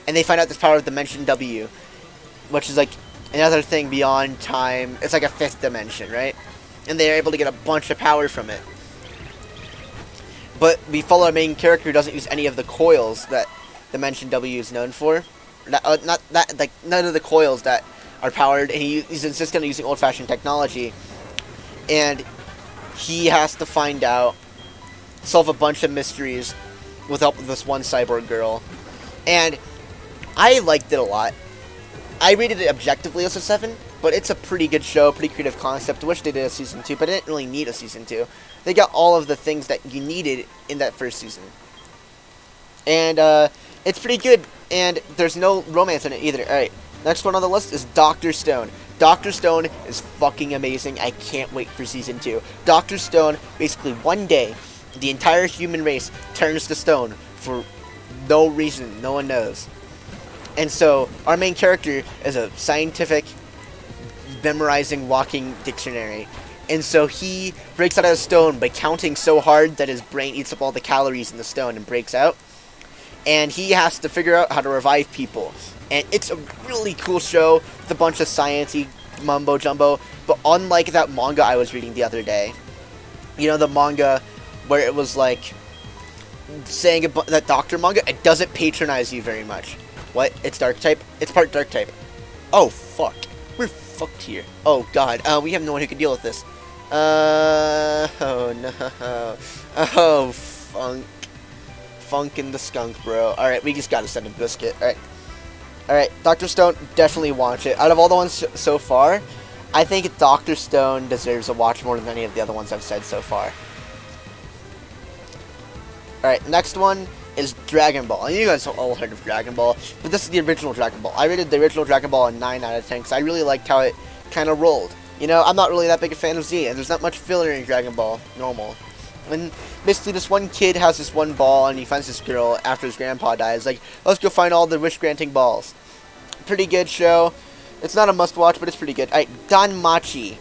And they find out this power of Dimension W, which is like another thing beyond time. It's like a 5th dimension, right? And they're able to get a bunch of power from it. But we follow our main character who doesn't use any of the coils that Dimension W is known for. None of the coils that are powered, and he's insistent on using old-fashioned technology. And he has to solve a bunch of mysteries with help of this one cyborg girl. And I liked it a lot. I rated it objectively as a 7, but it's a pretty good show, pretty creative concept. I wish they did a Season 2, but I didn't really need a Season 2. They got all of the things that you needed in that first season. And it's pretty good, and there's no romance in it either. Alright, next one on the list is Dr. Stone. Dr. Stone is fucking amazing. I can't wait for Season 2. Dr. Stone, basically one day, the entire human race turns to stone for no reason. No one knows. And so, our main character is a scientific, memorizing, walking dictionary. And so he breaks out of the stone by counting so hard that his brain eats up all the calories in the stone and breaks out. And he has to figure out how to revive people. And it's a really cool show with a bunch of sciencey mumbo jumbo. But unlike that manga I was reading the other day, you know, the manga where it was like saying that doctor manga, it doesn't patronize you very much. What? It's dark type? It's part dark type. Oh, fuck. We're fucked here. Oh, God. We have no one who can deal with this. Oh, no. Oh, funk. Funk and the skunk, bro. Alright, we just gotta send a biscuit. Alright, Dr. Stone, definitely watch it. Out of all the ones so far, I think Dr. Stone deserves a watch more than any of the other ones I've said so far. Alright, next one is Dragon Ball. You guys have all heard of Dragon Ball, but this is the original Dragon Ball. I rated the original Dragon Ball a 9 out of 10 because I really liked how it kind of rolled. You know, I'm not really that big a fan of Z, and there's not much filler in Dragon Ball normal. And basically this one kid has this one ball, and he finds this girl after his grandpa dies. Like, let's go find all the wish-granting balls. Pretty good show. It's not a must-watch, but it's pretty good. Alright, Danmachi.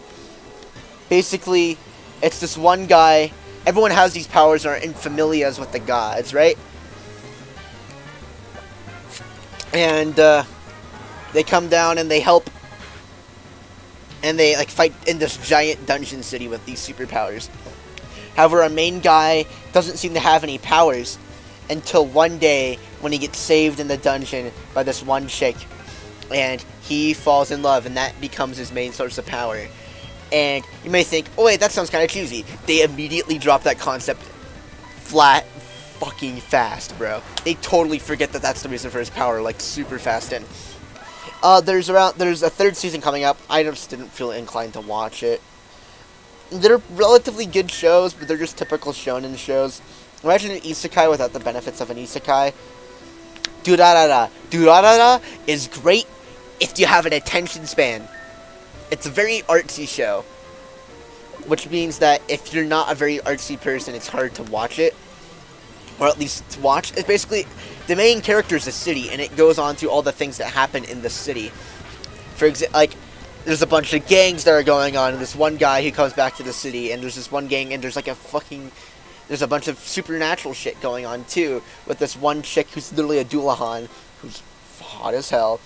Basically, it's this one guy. Everyone has these powers and are in familias with the gods, right? And they come down and they help, and they like fight in this giant dungeon city with these superpowers. However, our main guy doesn't seem to have any powers until one day when he gets saved in the dungeon by this one chick, and he falls in love, and that becomes his main source of power. And you may think, oh wait, that sounds kind of cheesy. They immediately drop that concept flat fucking fast, bro. They totally forget that that's the reason for his power, like, super fast. And there's a 3rd season coming up. I just didn't feel inclined to watch it. They're relatively good shows, but they're just typical shonen shows. Imagine an isekai without the benefits of an isekai. Durarara. Durarara is great if you have an attention span. It's a very artsy show, which means that if you're not a very artsy person, it's hard to watch it. Or at least to watch. It's basically, the main character is a city, and it goes on through all the things that happen in the city. For example, like, there's a bunch of gangs that are going on, and this one guy who comes back to the city, and there's this one gang, and there's like there's a bunch of supernatural shit going on too, with this one chick who's literally a Doulahan, who's hot as hell.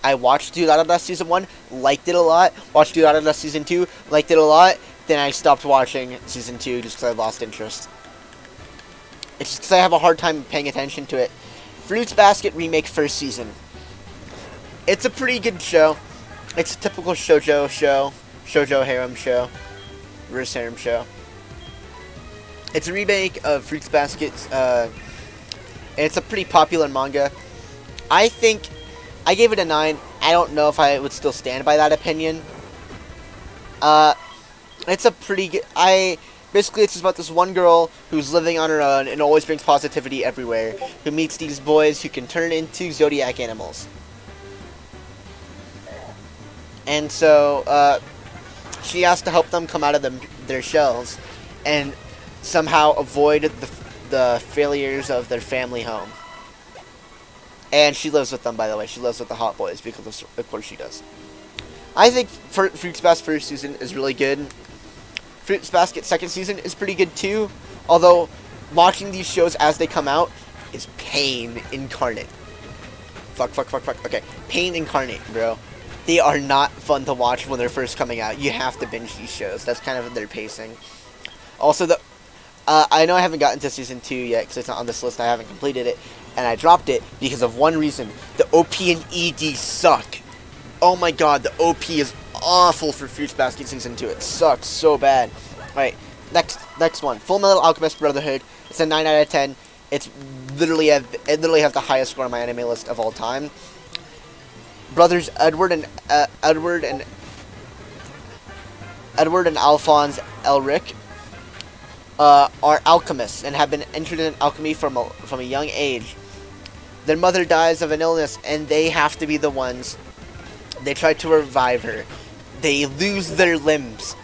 I watched Durarara Season 1, liked it a lot. Watched Durarara Season 2, liked it a lot. then I stopped watching season 2 just because I lost interest. It's just because I have a hard time paying attention to it. Fruits Basket remake first season. It's a pretty good show. It's a typical shoujo show. Shoujo harem show. Reverse harem show. It's a remake of Fruits Basket. And it's a pretty popular manga. I think I gave it a 9. I don't know if I would still stand by that opinion. It's a pretty good... Basically, it's about this one girl who's living on her own and always brings positivity everywhere, who meets these boys who can turn into zodiac animals. And so, she has to help them come out of their shells and somehow avoid the failures of their family home. And she lives with them, by the way. She lives with the hot boys, because of course she does. I think Fruits Basket first season is really good. Fruits Basket second season is pretty good too. Although, watching these shows as they come out is pain incarnate. Fuck. Okay, pain incarnate, bro. They are not fun to watch when they're first coming out. You have to binge these shows. That's kind of their pacing. Also, I know I haven't gotten to season 2 yet because it's not on this list. I haven't completed it. And I dropped it because of one reason. The OP and ED suck. Oh my god, the OP is awful for Fruits Basket season 2. It sucks so bad. Alright, next one. Full Metal Alchemist Brotherhood. It's a 9 out of 10. It literally has the highest score on my anime list of all time. Brothers Edward and Alphonse Elric are alchemists and have been interested in alchemy from a young age. Their mother dies of an illness, and they have to be the ones. They try to revive her. They lose their limbs,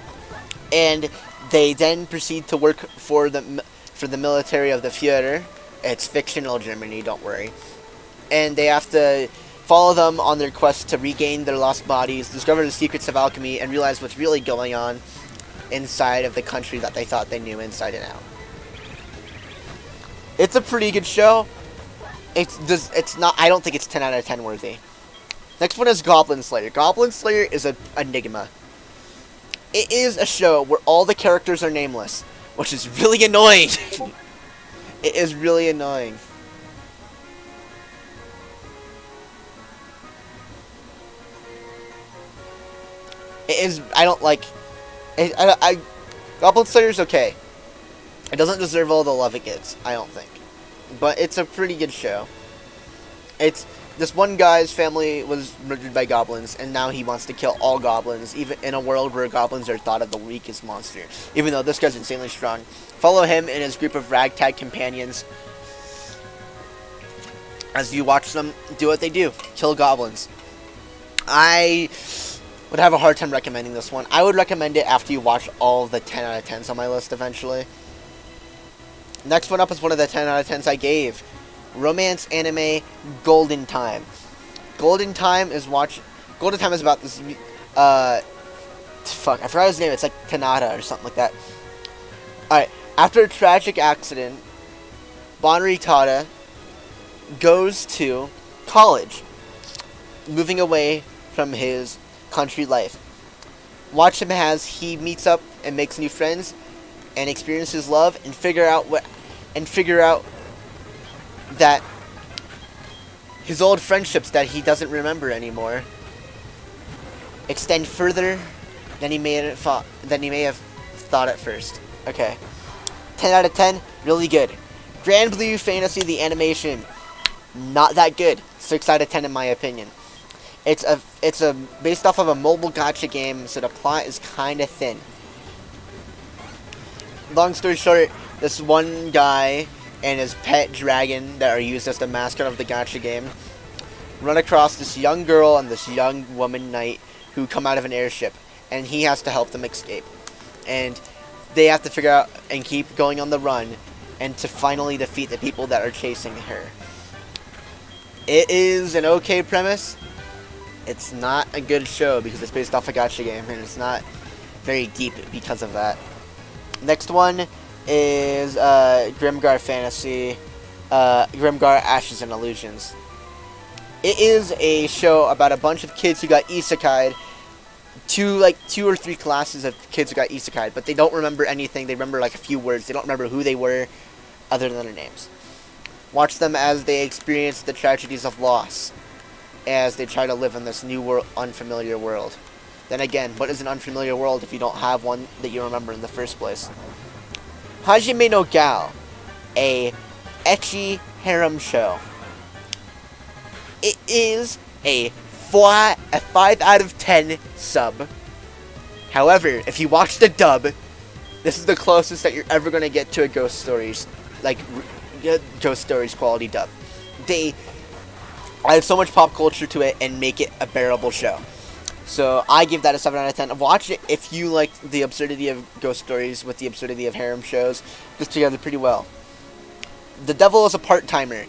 and they then proceed to work for the military of the Führer. It's fictional Germany, don't worry. And they have to follow them on their quest to regain their lost bodies, discover the secrets of alchemy, and realize what's really going on inside of the country that they thought they knew inside and out. I don't think it's 10 out of 10 worthy. Next one is Goblin Slayer. Goblin Slayer is an enigma. It is a show where all the characters are nameless, which is really annoying. It is really annoying. Goblin Slayer's okay. It doesn't deserve all the love it gets, I don't think. But it's a pretty good show. This one guy's family was murdered by goblins, and now he wants to kill all goblins, even in a world where goblins are thought of the weakest monster. Even though this guy's insanely strong. Follow him and his group of ragtag companions as you watch them do what they do. Kill goblins. I would have a hard time recommending this one. I would recommend it after you watch all the 10 out of 10s on my list eventually. Next one up is one of the 10 out of 10s I gave. Romance anime Golden Time. Golden Time is about this I forgot his name. It's like Kanata or something like that. Alright, after a tragic accident, Bonri Tada goes to college, moving away from his country life. Watch him as he meets up and makes new friends and experiences love and figure out that his old friendships that he doesn't remember anymore extend further than he may have thought at first. Okay. 10 out of 10, really good. Grand Blue Fantasy, the animation, not that good. 6 out of 10 in my opinion. It's based off of a mobile gacha game, so the plot is kind of thin. Long story short, this one guy and his pet dragon that are used as the mascot of the gacha game run across this young girl and this young woman knight who come out of an airship, and he has to help them escape. And they have to figure out and keep going on the run and to finally defeat the people that are chasing her. It is an okay premise. It's not a good show because it's based off a gacha game, and it's not very deep because of that. Next one is Grimgar Fantasy, Grimgar Ashes and Illusions. It is a show about a bunch of kids who got isekai'd two or three classes of kids who got isekai, but they don't remember anything. They remember like a few words. They don't remember who they were, other than their names. Watch them as they experience the tragedies of loss, as they try to live in this new world, unfamiliar world. Then again, what is an unfamiliar world if you don't have one that you remember in the first place? Hajime no Gal, a ecchi harem show. It is a 5 out of 10 sub. However, if you watch the dub, this is the closest that you're ever going to get to a Ghost Stories, like Ghost Stories quality dub. They add so much pop culture to it and make it a bearable show. So I give that a 7 out of 10. Watch it if you like the absurdity of Ghost Stories with the absurdity of harem shows. Goes together pretty well. The devil is a part-timer.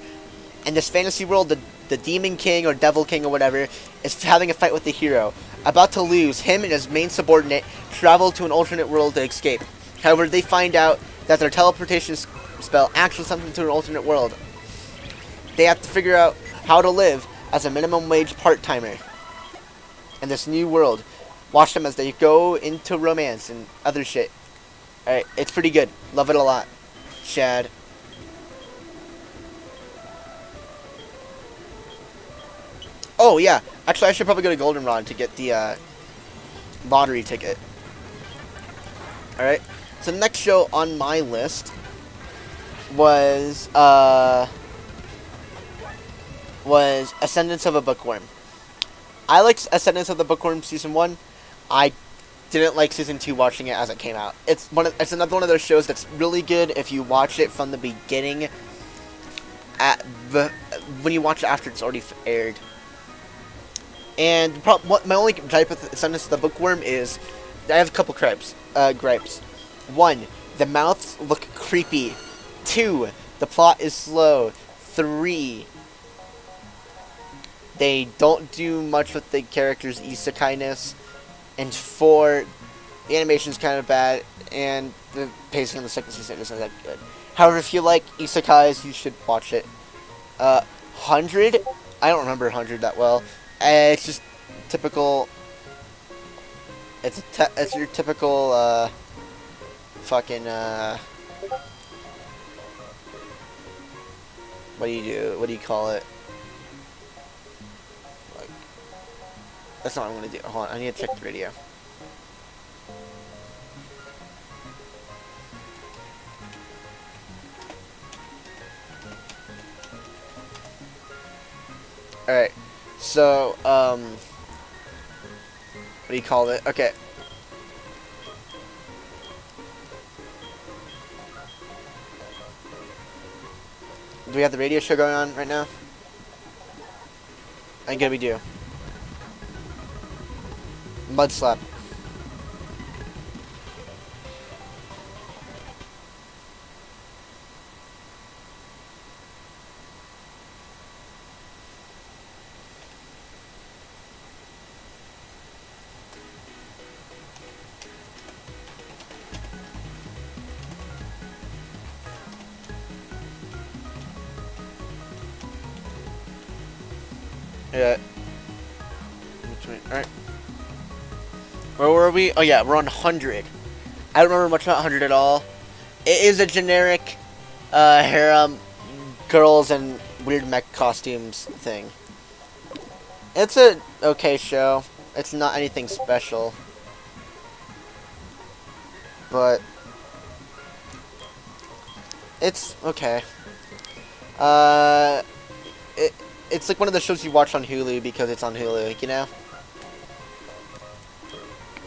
In this fantasy world, the demon king or devil king or whatever is having a fight with the hero. About to lose, him and his main subordinate travel to an alternate world to escape. However, they find out that their teleportation spell actually sends them to an alternate world. They have to figure out how to live as a minimum wage part-timer in this new world. Watch them as they go into romance and other shit. Alright, it's pretty good. Love it a lot. Shad. Oh, yeah. Actually, I should probably go to Goldenrod to get the lottery ticket. Alright. So the next show on my list was Ascendance of a Bookworm. I liked Ascendance of the Bookworm Season 1. I didn't like Season 2 watching it as it came out. It's another one of those shows that's really good if you watch it from the beginning, when you watch it after it's already aired. And my only gripe with Ascendance of the Bookworm is I have a couple gripes. 1, the mouths look creepy. 2, the plot is slow. 3, they don't do much with the character's isekai-ness. And 4, the animation's kind of bad, and the pacing of the second season isn't that good. However, if you like isekais, you should watch it. 100? I don't remember 100 that well. It's just typical. It's your typical fucking what do you do? What do you call it? Like, that's not what I'm gonna do. Hold on, I need to check the radio. Alright. So, what do you call it? Okay. Do we have the radio show going on right now? I think we do. Mud Slap. Yeah. Alright. Where were we? Oh yeah, we're on 100. I don't remember much about 100 at all. It is a generic harem, girls and weird mech costumes thing. It's a okay show. It's not anything special. But it's okay. It's like one of the shows you watch on Hulu because it's on Hulu, you know?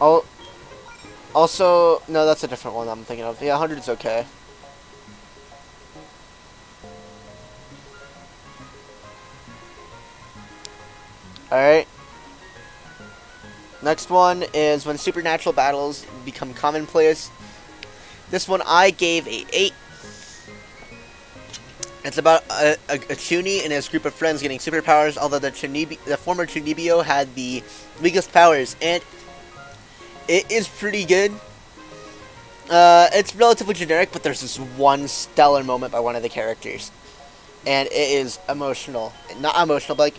Oh, also, no, that's a different one I'm thinking of. Yeah, 100 is okay. Alright. Next one is when supernatural battles become commonplace. This one I gave a 8. It's about a Chuni and his group of friends getting superpowers, although the former Chunibyo had the weakest powers, and it is pretty good. It's relatively generic, but there's this one stellar moment by one of the characters, and it is emotional. Not emotional, but like,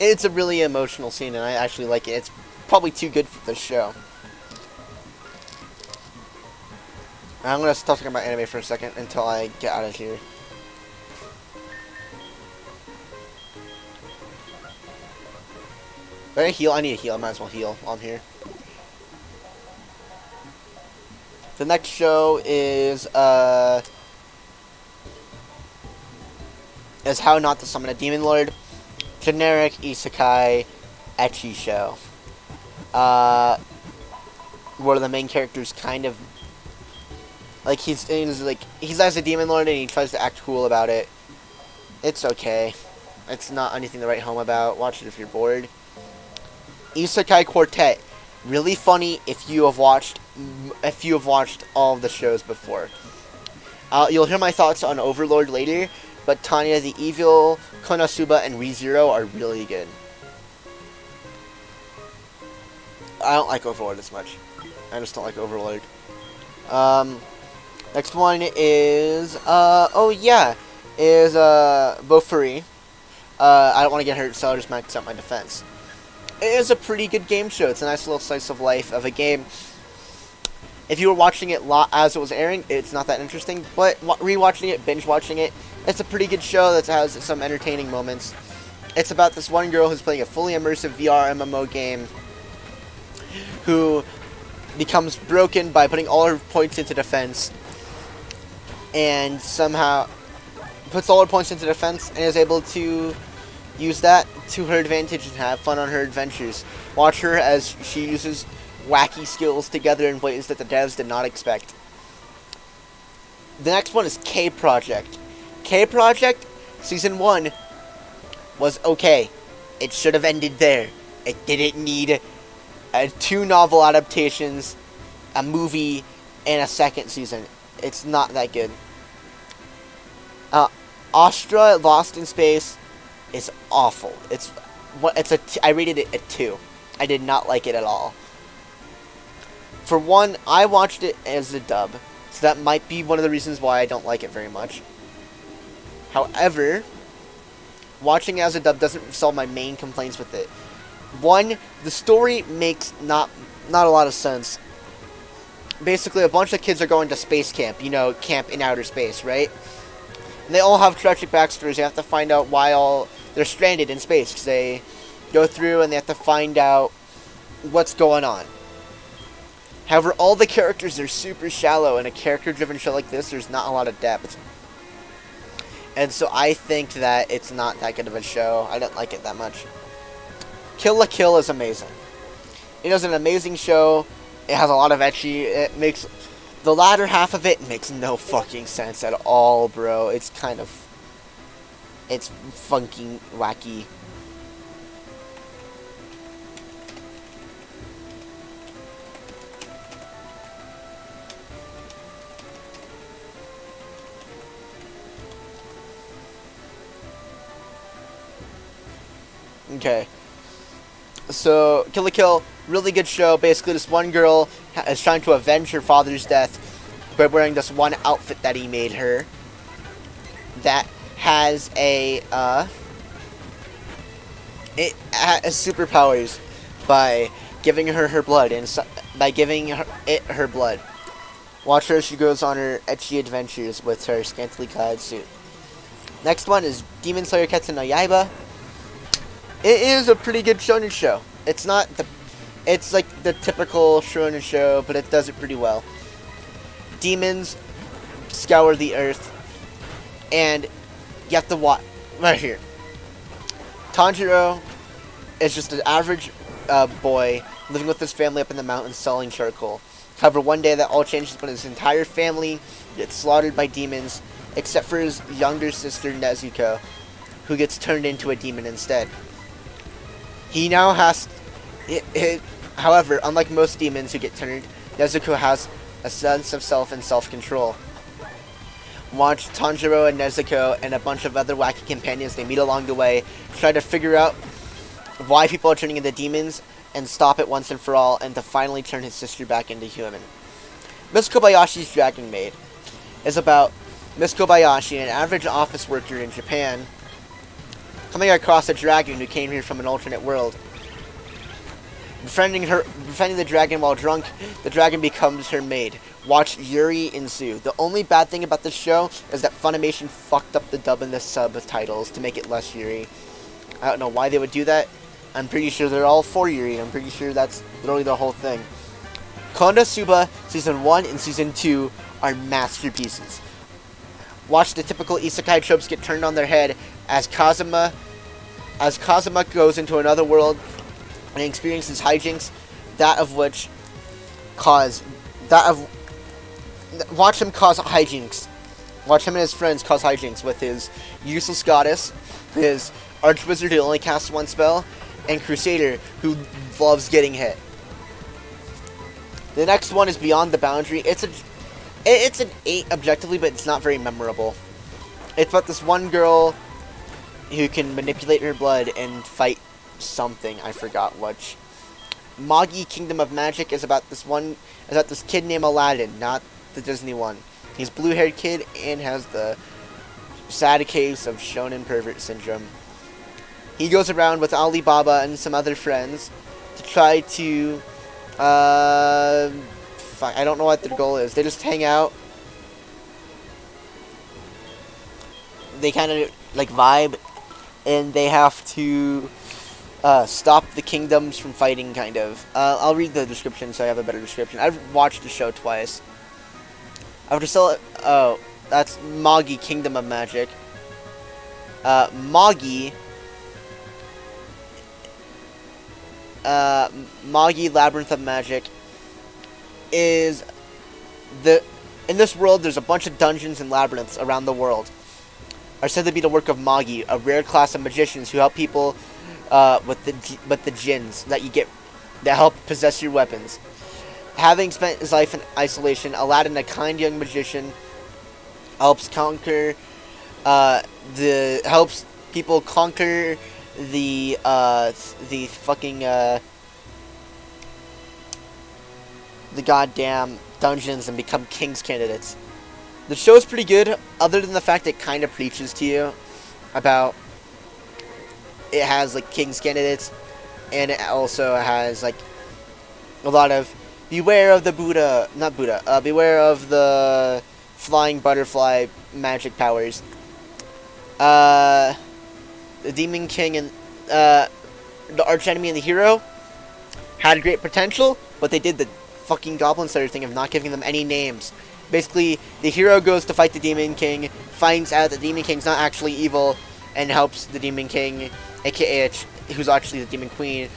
it's a really emotional scene, and I actually like it. It's probably too good for this show. I'm gonna stop talking about anime for a second until I get out of here. Do I heal? I need to heal. I might as well heal while I'm here. The next show is How Not to Summon a Demon Lord. Generic isekai ecchi show. Where the main character's kind of like he's as a demon lord and he tries to act cool about it. It's okay. It's not anything to write home about. Watch it if you're bored. Isekai Quartet, really funny if you have watched all of the shows before. You'll hear my thoughts on Overlord later, but Tanya the Evil, Konosuba, and ReZero are really good. I don't like Overlord as much. I just don't like Overlord. Next one is Bofuri. I don't want to get hurt, so I'll just max out my defense. It is a pretty good game show. It's a nice little slice of life of a game. If you were watching it as it was airing, it's not that interesting, but rewatching it, binge watching it, it's a pretty good show that has some entertaining moments. It's about this one girl who's playing a fully immersive VR MMO game who becomes broken by putting all her points into defense and somehow puts all her points into defense and is able to use that to her advantage and have fun on her adventures. Watch her as she uses wacky skills together in ways that the devs did not expect. The next one is K Project. K Project Season 1 was okay. It should have ended there. It didn't need 2 novel adaptations, a movie, and a second season. It's not that good. Astra Lost in Space is awful. I rated it a 2. I did not like it at all. For one, I watched it as a dub, so that might be one of the reasons why I don't like it very much. However, watching it as a dub doesn't solve my main complaints with it. One, the story makes not a lot of sense. Basically, a bunch of kids are going to space camp, camp in outer space, right? And they all have tragic backstories. You have to find out why they're stranded in space, because they go through and they have to find out what's going on. However, all the characters are super shallow. In a character-driven show like this, there's not a lot of depth. And so I think that it's not that good of a show. I don't like it that much. Kill la Kill is amazing. It is an amazing show. It has a lot of ecchi. The latter half of it makes no fucking sense at all, bro. It's funky, wacky. Okay. So, Kill la Kill, really good show. Basically, this one girl is trying to avenge her father's death by wearing this one outfit that he made her that has it has superpowers by giving her her blood and by giving her blood. Watch her as she goes on her ecchi adventures with her scantily clad suit. Next one is Demon Slayer Ketsu no Yaiba. It is a pretty good shonen show. It's like the typical shonen show, but it does it pretty well. Demons scour the earth, and you have to watch right here. Tanjiro is just an average boy living with his family up in the mountains selling charcoal. However, one day that all changes when his entire family gets slaughtered by demons, except for his younger sister Nezuko, who gets turned into a demon instead. He now has... However, unlike most demons who get turned, Nezuko has a sense of self and self-control. Watch Tanjiro and Nezuko and a bunch of other wacky companions they meet along the way try to figure out why people are turning into demons and stop it once and for all, and to finally turn his sister back into human. Miss Kobayashi's Dragon Maid is about Miss Kobayashi, an average office worker in Japan, coming across a dragon who came here from an alternate world. Befriending the dragon while drunk, the dragon becomes her maid. Watch Yuri ensue. The only bad thing about this show is that Funimation fucked up the dub and the subtitles to make it less Yuri. I don't know why they would do that. I'm pretty sure they're all for Yuri. I'm pretty sure that's literally the whole thing. Konosuba Season 1 and Season 2 are masterpieces. Watch the typical isekai tropes get turned on their head as Kazuma goes into another world and experiences hijinks, watch him cause hijinks. Watch him and his friends cause hijinks with his useless goddess, his archwizard who only casts one spell, and Crusader who loves getting hit. The next one is Beyond the Boundary. It's an 8 objectively, but it's not very memorable. It's about this one girl who can manipulate her blood and fight something. I forgot which. Magi Kingdom of Magic is about this kid named Aladdin, not the Disney one. He's a blue-haired kid and has the sad case of shonen pervert syndrome. He goes around with Alibaba and some other friends to try to I don't know what their goal is. They just hang out. They kind of like vibe, and they have to stop the kingdoms from fighting, kind of. I'll read the description so I have a better description. I've watched the show twice. That's Magi Kingdom of Magic. Magi Labyrinth of Magic is in this world there's a bunch of dungeons and labyrinths around the world are said to be the work of Magi, a rare class of magicians who help people with the jinns that help possess your weapons. Having spent his life in isolation, Aladdin, a kind young magician, helps people conquer the goddamn dungeons and become king's candidates. The show is pretty good, other than the fact it kind of preaches to you about it has like king's candidates, and it also has like a lot of beware of the beware of the flying butterfly magic powers. The Demon King and the archenemy and the hero had great potential, but they did the fucking Goblin Slayer thing of not giving them any names. Basically, the hero goes to fight the Demon King, finds out that the Demon King's not actually evil, and helps the Demon King, aka who's actually the Demon Queen,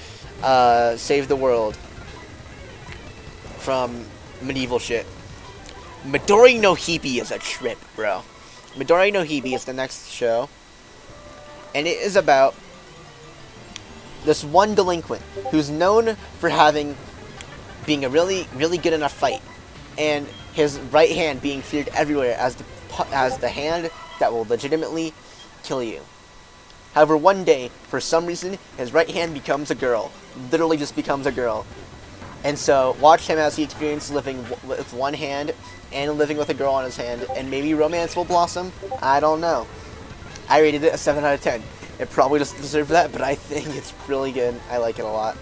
save the world from medieval shit. Midori no Hibi is a trip, bro. Midori no Hibi is the next show, and it is about this one delinquent who's known for being a really, really good in a fight, and his right hand being feared everywhere as the hand that will legitimately kill you. However, one day, for some reason, his right hand becomes a girl. Literally just becomes a girl. And so, watch him as he experiences living with one hand and living with a girl on his hand, and maybe romance will blossom. I don't know. I rated it a 7 out of 10. It probably doesn't deserve that, but I think it's really good. I like it a lot.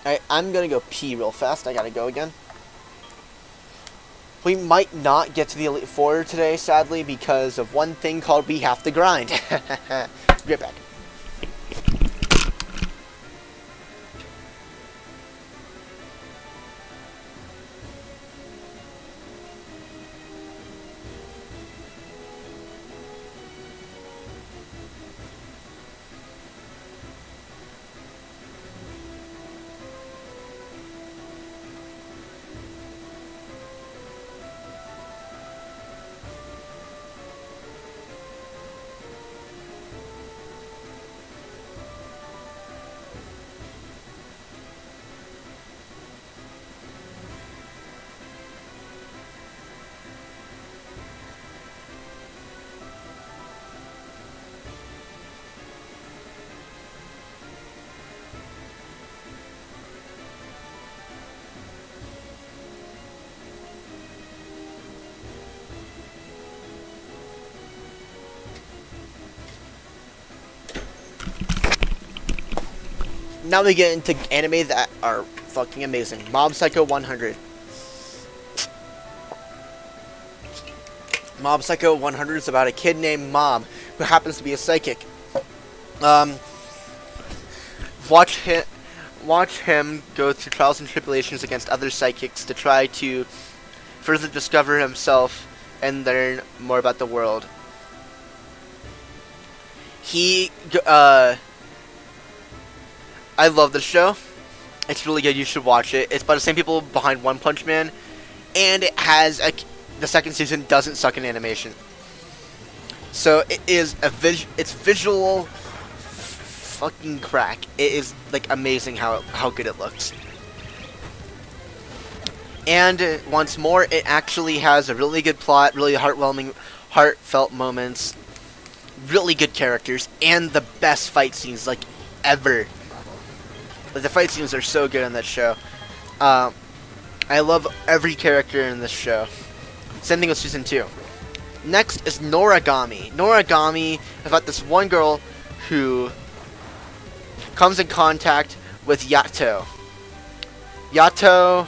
Alright, I'm gonna go pee real fast. I gotta go again. We might not get to the Elite Four today, sadly, because of one thing called we have to grind. Be right back. Now we get into anime that are fucking amazing. Mob Psycho 100. Mob Psycho 100 is about a kid named Mob who happens to be a psychic. Watch him go through trials and tribulations against other psychics to try to further discover himself and learn more about the world. I love the show. It's really good. You should watch it. It's by the same people behind One Punch Man, and it has the second season doesn't suck in animation. So it is it's visual fucking crack. It is like amazing how good it looks. And once more, it actually has a really good plot, really heartfelt moments, really good characters, and the best fight scenes like ever. Like, the fight scenes are so good in that show. I love every character in this show. Same thing with season 2. Next is Noragami. Noragami is about this one girl who comes in contact with Yato. Yato,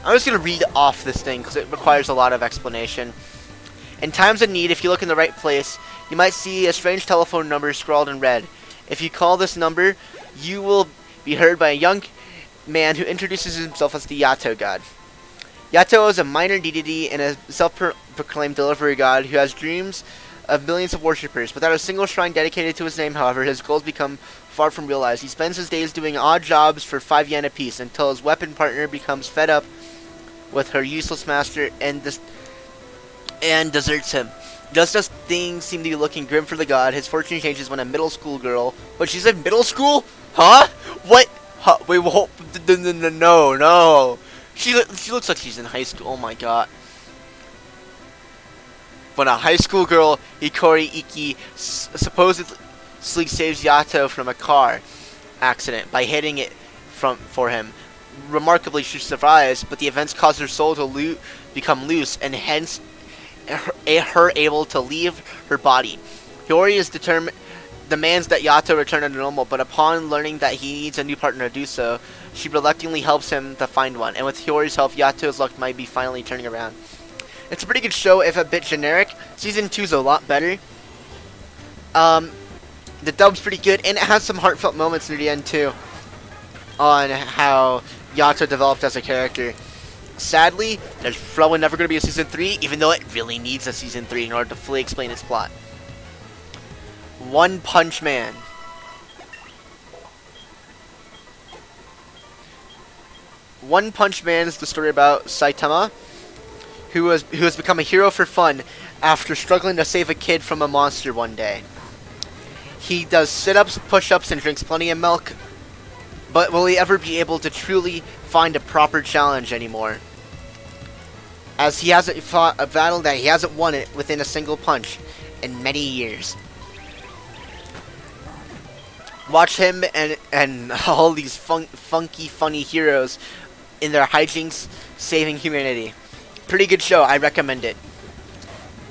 I'm just going to read off this thing because it requires a lot of explanation. In times of need, if you look in the right place, you might see a strange telephone number scrawled in red. If you call this number, you will be heard by a young man who introduces himself as the Yato god. Yato is a minor deity and a self-proclaimed delivery god who has dreams of millions of worshippers. Without a single shrine dedicated to his name, however, his goals become far from realized. He spends his days doing odd jobs for 5 yen apiece until his weapon partner becomes fed up with her useless master and deserts him. Just as things seem to be looking grim for the god, his fortune changes when a middle school girl... What, she's in middle school? Huh? What? Huh? Wait, no. She looks like she's in high school. Oh my god. When a high school girl, Hikori Iki, supposedly saves Yato from a car accident by hitting it for him. Remarkably, she survives, but the events cause her soul to become loose, and hence her able to leave her body. Hikori is demands that Yato return to normal, but upon learning that he needs a new partner to do so, she reluctantly helps him to find one, and with Hikori's help, Yato's luck might be finally turning around. It's a pretty good show, if a bit generic. Season 2 is a lot better. The dub's pretty good, and it has some heartfelt moments near the end too, on how Yato developed as a character. Sadly, there's probably never going to be a Season 3, even though it really needs a Season 3 in order to fully explain its plot. One Punch Man. One Punch Man is the story about Saitama, who has become a hero for fun after struggling to save a kid from a monster one day. He does sit-ups, push-ups, and drinks plenty of milk, but will he ever be able to truly find a proper challenge anymore? As he hasn't fought a battle that he hasn't won it within a single punch in many years. Watch him and all these funky, funny heroes in their hijinks saving humanity. Pretty good show, I recommend it.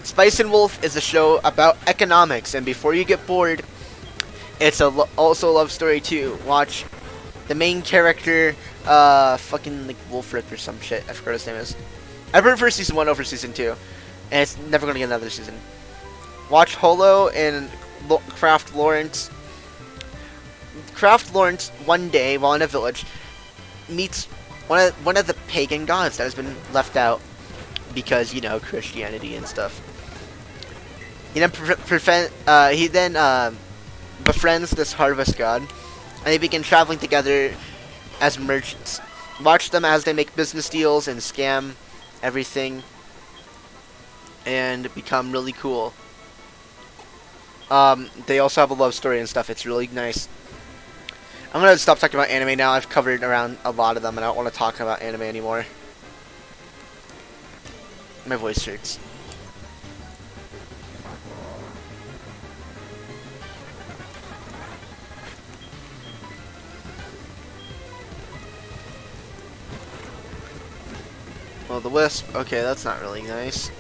Spice and Wolf is a show about economics, and before you get bored, it's also a love story too. Watch the main character, fucking like Wolfric or some shit. I forgot what his name is. I prefer Season 1 over Season 2, and it's never gonna get another season. Watch Holo and Craft Lawrence. Craft Lawrence, one day, while in a village, meets one of the pagan gods that has been left out because, you know, Christianity and stuff. He then befriends this harvest god, and they begin traveling together as merchants. Watch them as they make business deals and scam everything and become really cool. They also have a love story and stuff. It's really nice. I'm gonna stop talking about anime now. I've covered around a lot of them, and I don't want to talk about anime anymore. My voice hurts. Well, the Wisp. Okay, that's not really nice.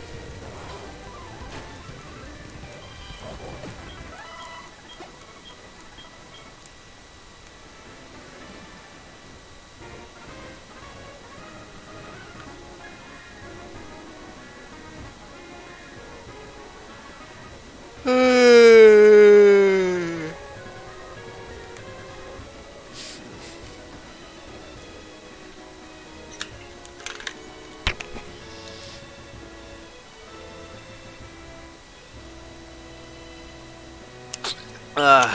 Uh,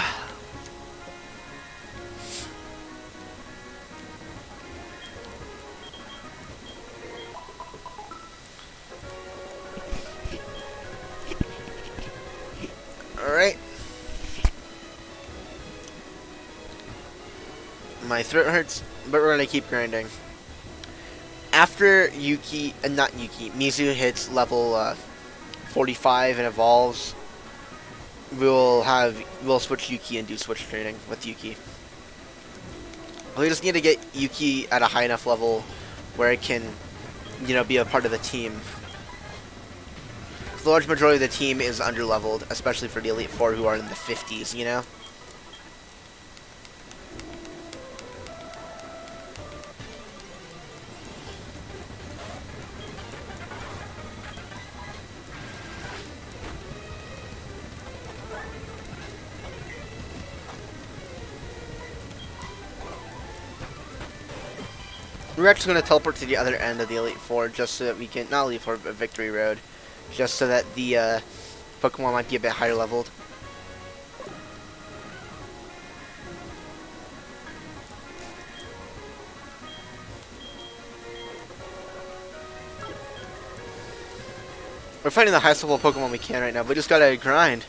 Alright. My throat hurts, but we're gonna keep grinding. After Yuki, not Yuki, Mizu hits level 45 and evolves, we'll switch Yuki and do switch training with Yuki. We just need to get Yuki at a high enough level where it can, be a part of the team. The large majority of the team is underleveled, especially for the Elite Four who are in the 50s, We're actually going to teleport to the other end of the Elite Four just so that we can, not Elite Four, but Victory Road, just so that the Pokemon might be a bit higher leveled. We're fighting the highest level Pokemon we can right now, but we just gotta grind.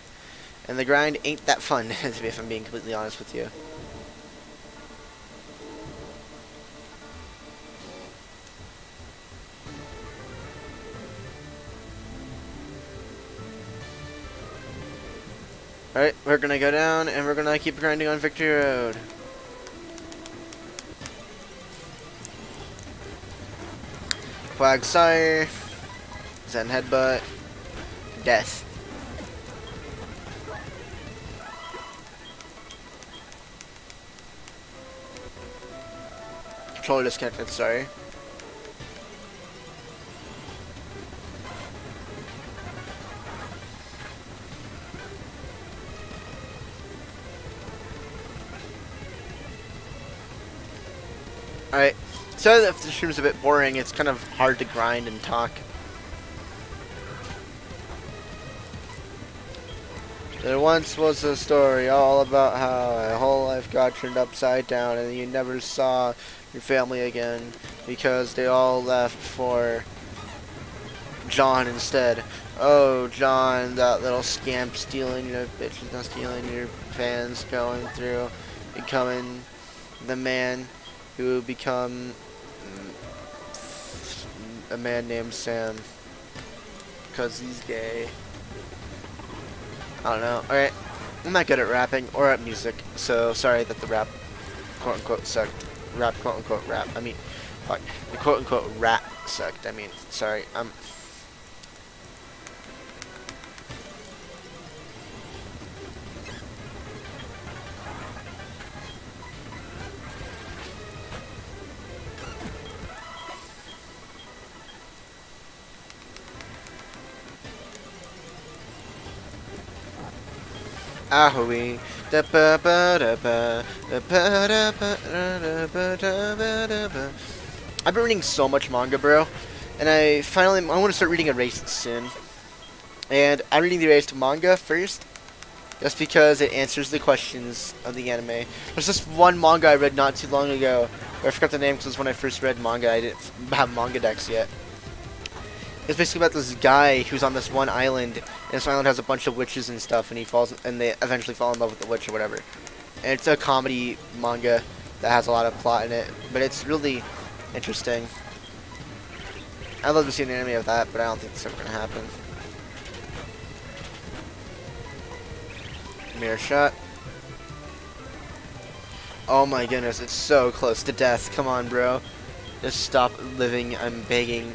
And the grind ain't that fun, if I'm being completely honest with you. Alright, we're gonna go down, and we're gonna keep grinding on Victory Road. Quagsire, Zen Headbutt, Death. Controller disconnected, sorry. Alright, so if the stream's a bit boring, it's kind of hard to grind and talk. There once was a story all about how a whole life got turned upside down and you never saw your family again because they all left for John instead. Oh, John, that little scamp stealing your bitches, not stealing your fans, going through, becoming the man who become a man named Sam because he's gay. I don't know. Alright, I'm not good at rapping or at music, so sorry that the rap quote-unquote sucked. Rap quote-unquote rap. I mean, fuck. The quote-unquote rap sucked. I mean, sorry. Ahoy. I've been reading so much manga, bro, and I want to start reading Erased soon. And I'm reading the Erased manga first, just because it answers the questions of the anime. There's this one manga I read not too long ago, where I forgot the name because when I first read manga, I didn't have manga decks yet. It's basically about this guy who's on this one island, and this island has a bunch of witches and stuff, and they eventually fall in love with the witch or whatever. And it's a comedy manga that has a lot of plot in it, but it's really interesting. I'd love to see an anime of that, but I don't think it's ever gonna happen. Mirror shot. Oh my goodness, it's so close to death. Come on, bro. Just stop living. I'm begging.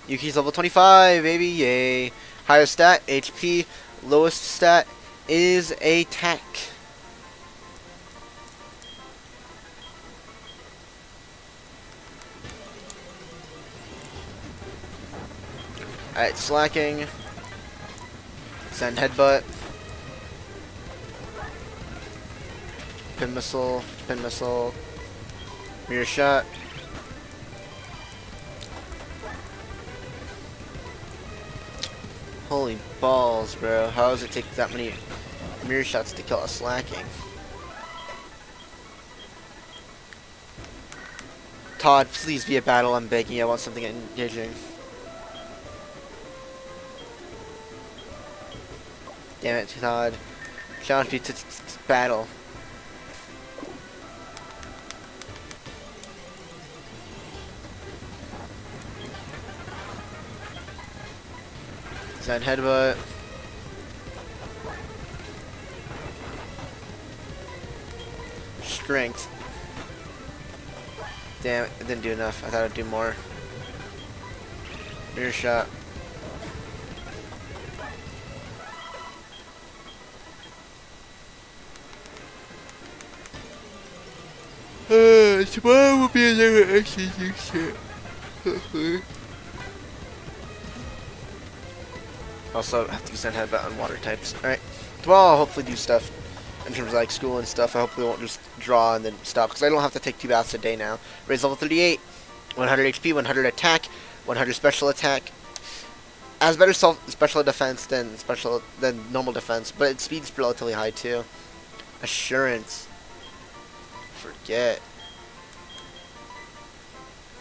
Yuki's level 25, baby, yay. Highest stat, HP. Lowest stat is attack. Alright, slacking. Send headbutt. Pin missile, pin missile. Mirror shot. Holy balls, bro. How does it take that many mirror shots to kill a slacking? Todd, please be a battle. I'm begging you. I want something engaging. Damn it, Todd. Challenge me to battle. Design headbutt. Strength. Damn it, it didn't do enough. I thought it'd do more. Mirror shot. Tomorrow will be another execution. Also, I have to use that headbutt on water types. Alright. Tomorrow I'll hopefully do stuff in terms of like school and stuff. I hopefully won't just draw and then stop, because I don't have to take 2 baths a day now. Raise level 38, 100 HP, 100 attack, 100 special attack. Has better special defense than normal defense, but its speed's relatively high too. Assurance. Forget.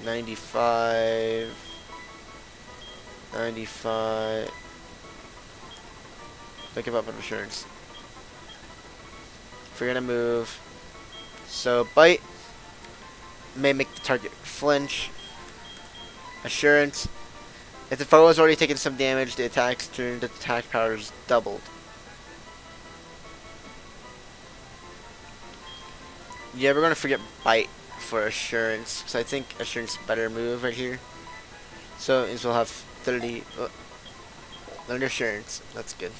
95. 95. Don't give up on assurance. If you're gonna move. So, bite. May make the target flinch. Assurance. If the foe has already taken some damage, the attack's turned, the attack power is doubled. Yeah, we're gonna forget bite for assurance, because I think assurance is a better move right here. So, is we'll have 30. Learn assurance. That's good.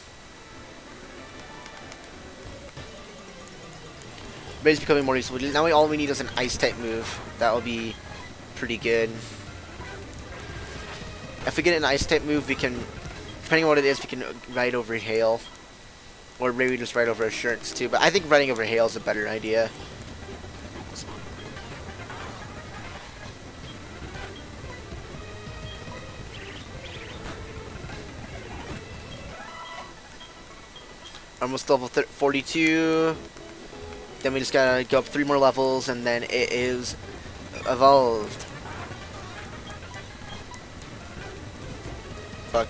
But it's becoming more useful. Now all we need is an ice type move. That will be pretty good. If we get an ice type move, we can, depending on what it is, we can ride over hail. Or maybe just ride over assurance too. But I think riding over hail is a better idea. Almost level 42. Then we just gotta go up 3 more levels, and then it is evolved. Fuck.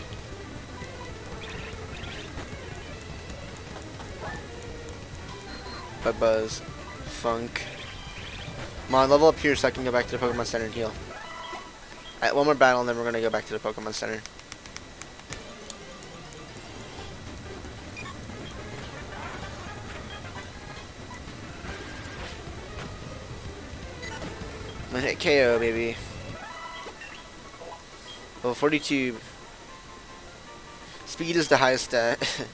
Buzz. Funk. Come on, level up here so I can go back to the Pokemon Center and heal. Alright, 1 more battle, and then we're gonna go back to the Pokemon Center. I'm gonna hit KO, baby. Level 42. Speed is the highest stat.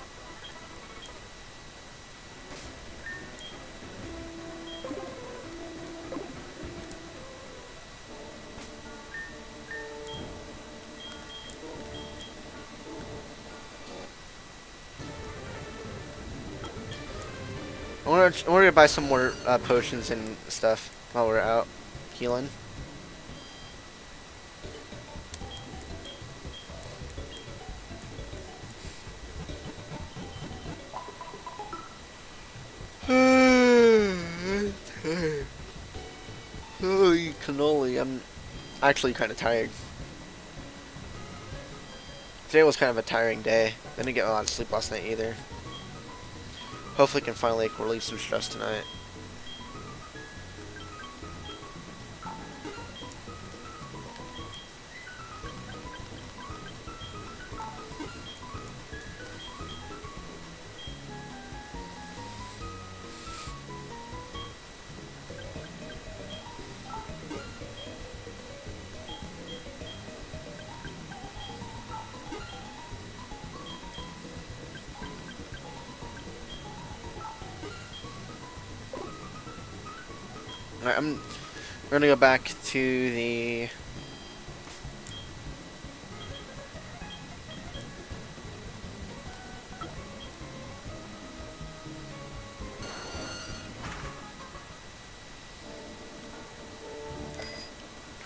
I want to buy some more potions and stuff while we're out healing. Holy cannoli, I'm actually kind of tired. Today was kind of a tiring day. I didn't get a lot of sleep last night either. Hopefully I can finally relieve some stress tonight. Alright, we're gonna go back to the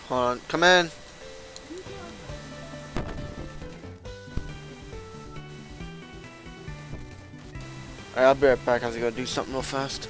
hold on, come in. Alright, I'll be right back. I have to go do something real fast.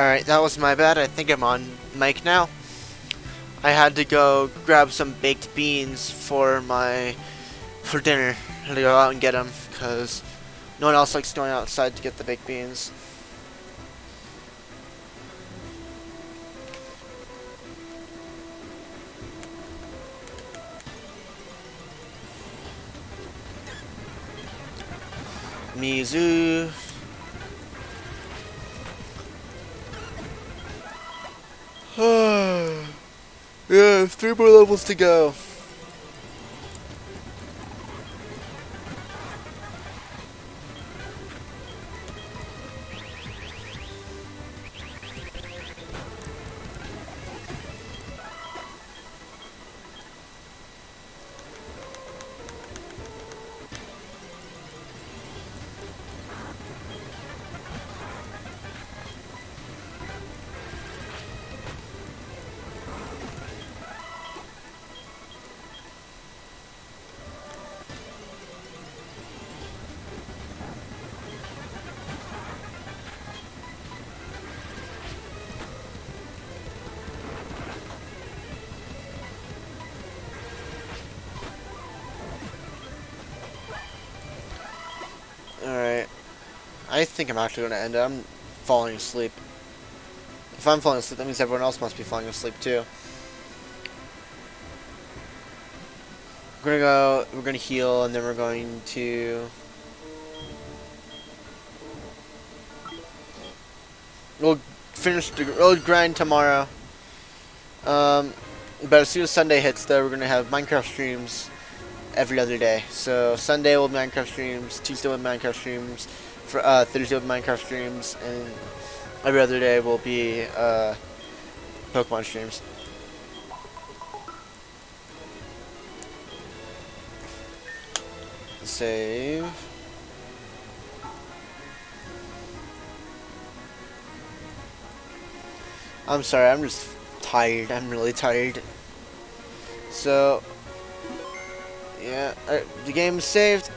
Alright, that was my bad. I think I'm on mic now. I had to go grab some baked beans for dinner. I had to go out and get them because no one else likes going outside to get the baked beans. Mizu. Yeah, 3 more levels to go. Alright. I think I'm actually going to end it. I'm falling asleep. If I'm falling asleep, that means everyone else must be falling asleep too. We're gonna heal, and then we're going to... We'll we'll grind tomorrow. But as soon as Sunday hits, though, we're gonna have Minecraft streams every other day. So Sunday will be Minecraft streams, Tuesday will be Minecraft streams, Thursday will be Minecraft streams, and every other day will be Pokemon streams. Save. I'm sorry, I'm just tired. I'm really tired. So, yeah, the game's saved.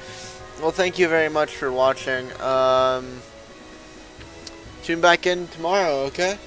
Well, thank you very much for watching. Tune back in tomorrow, okay?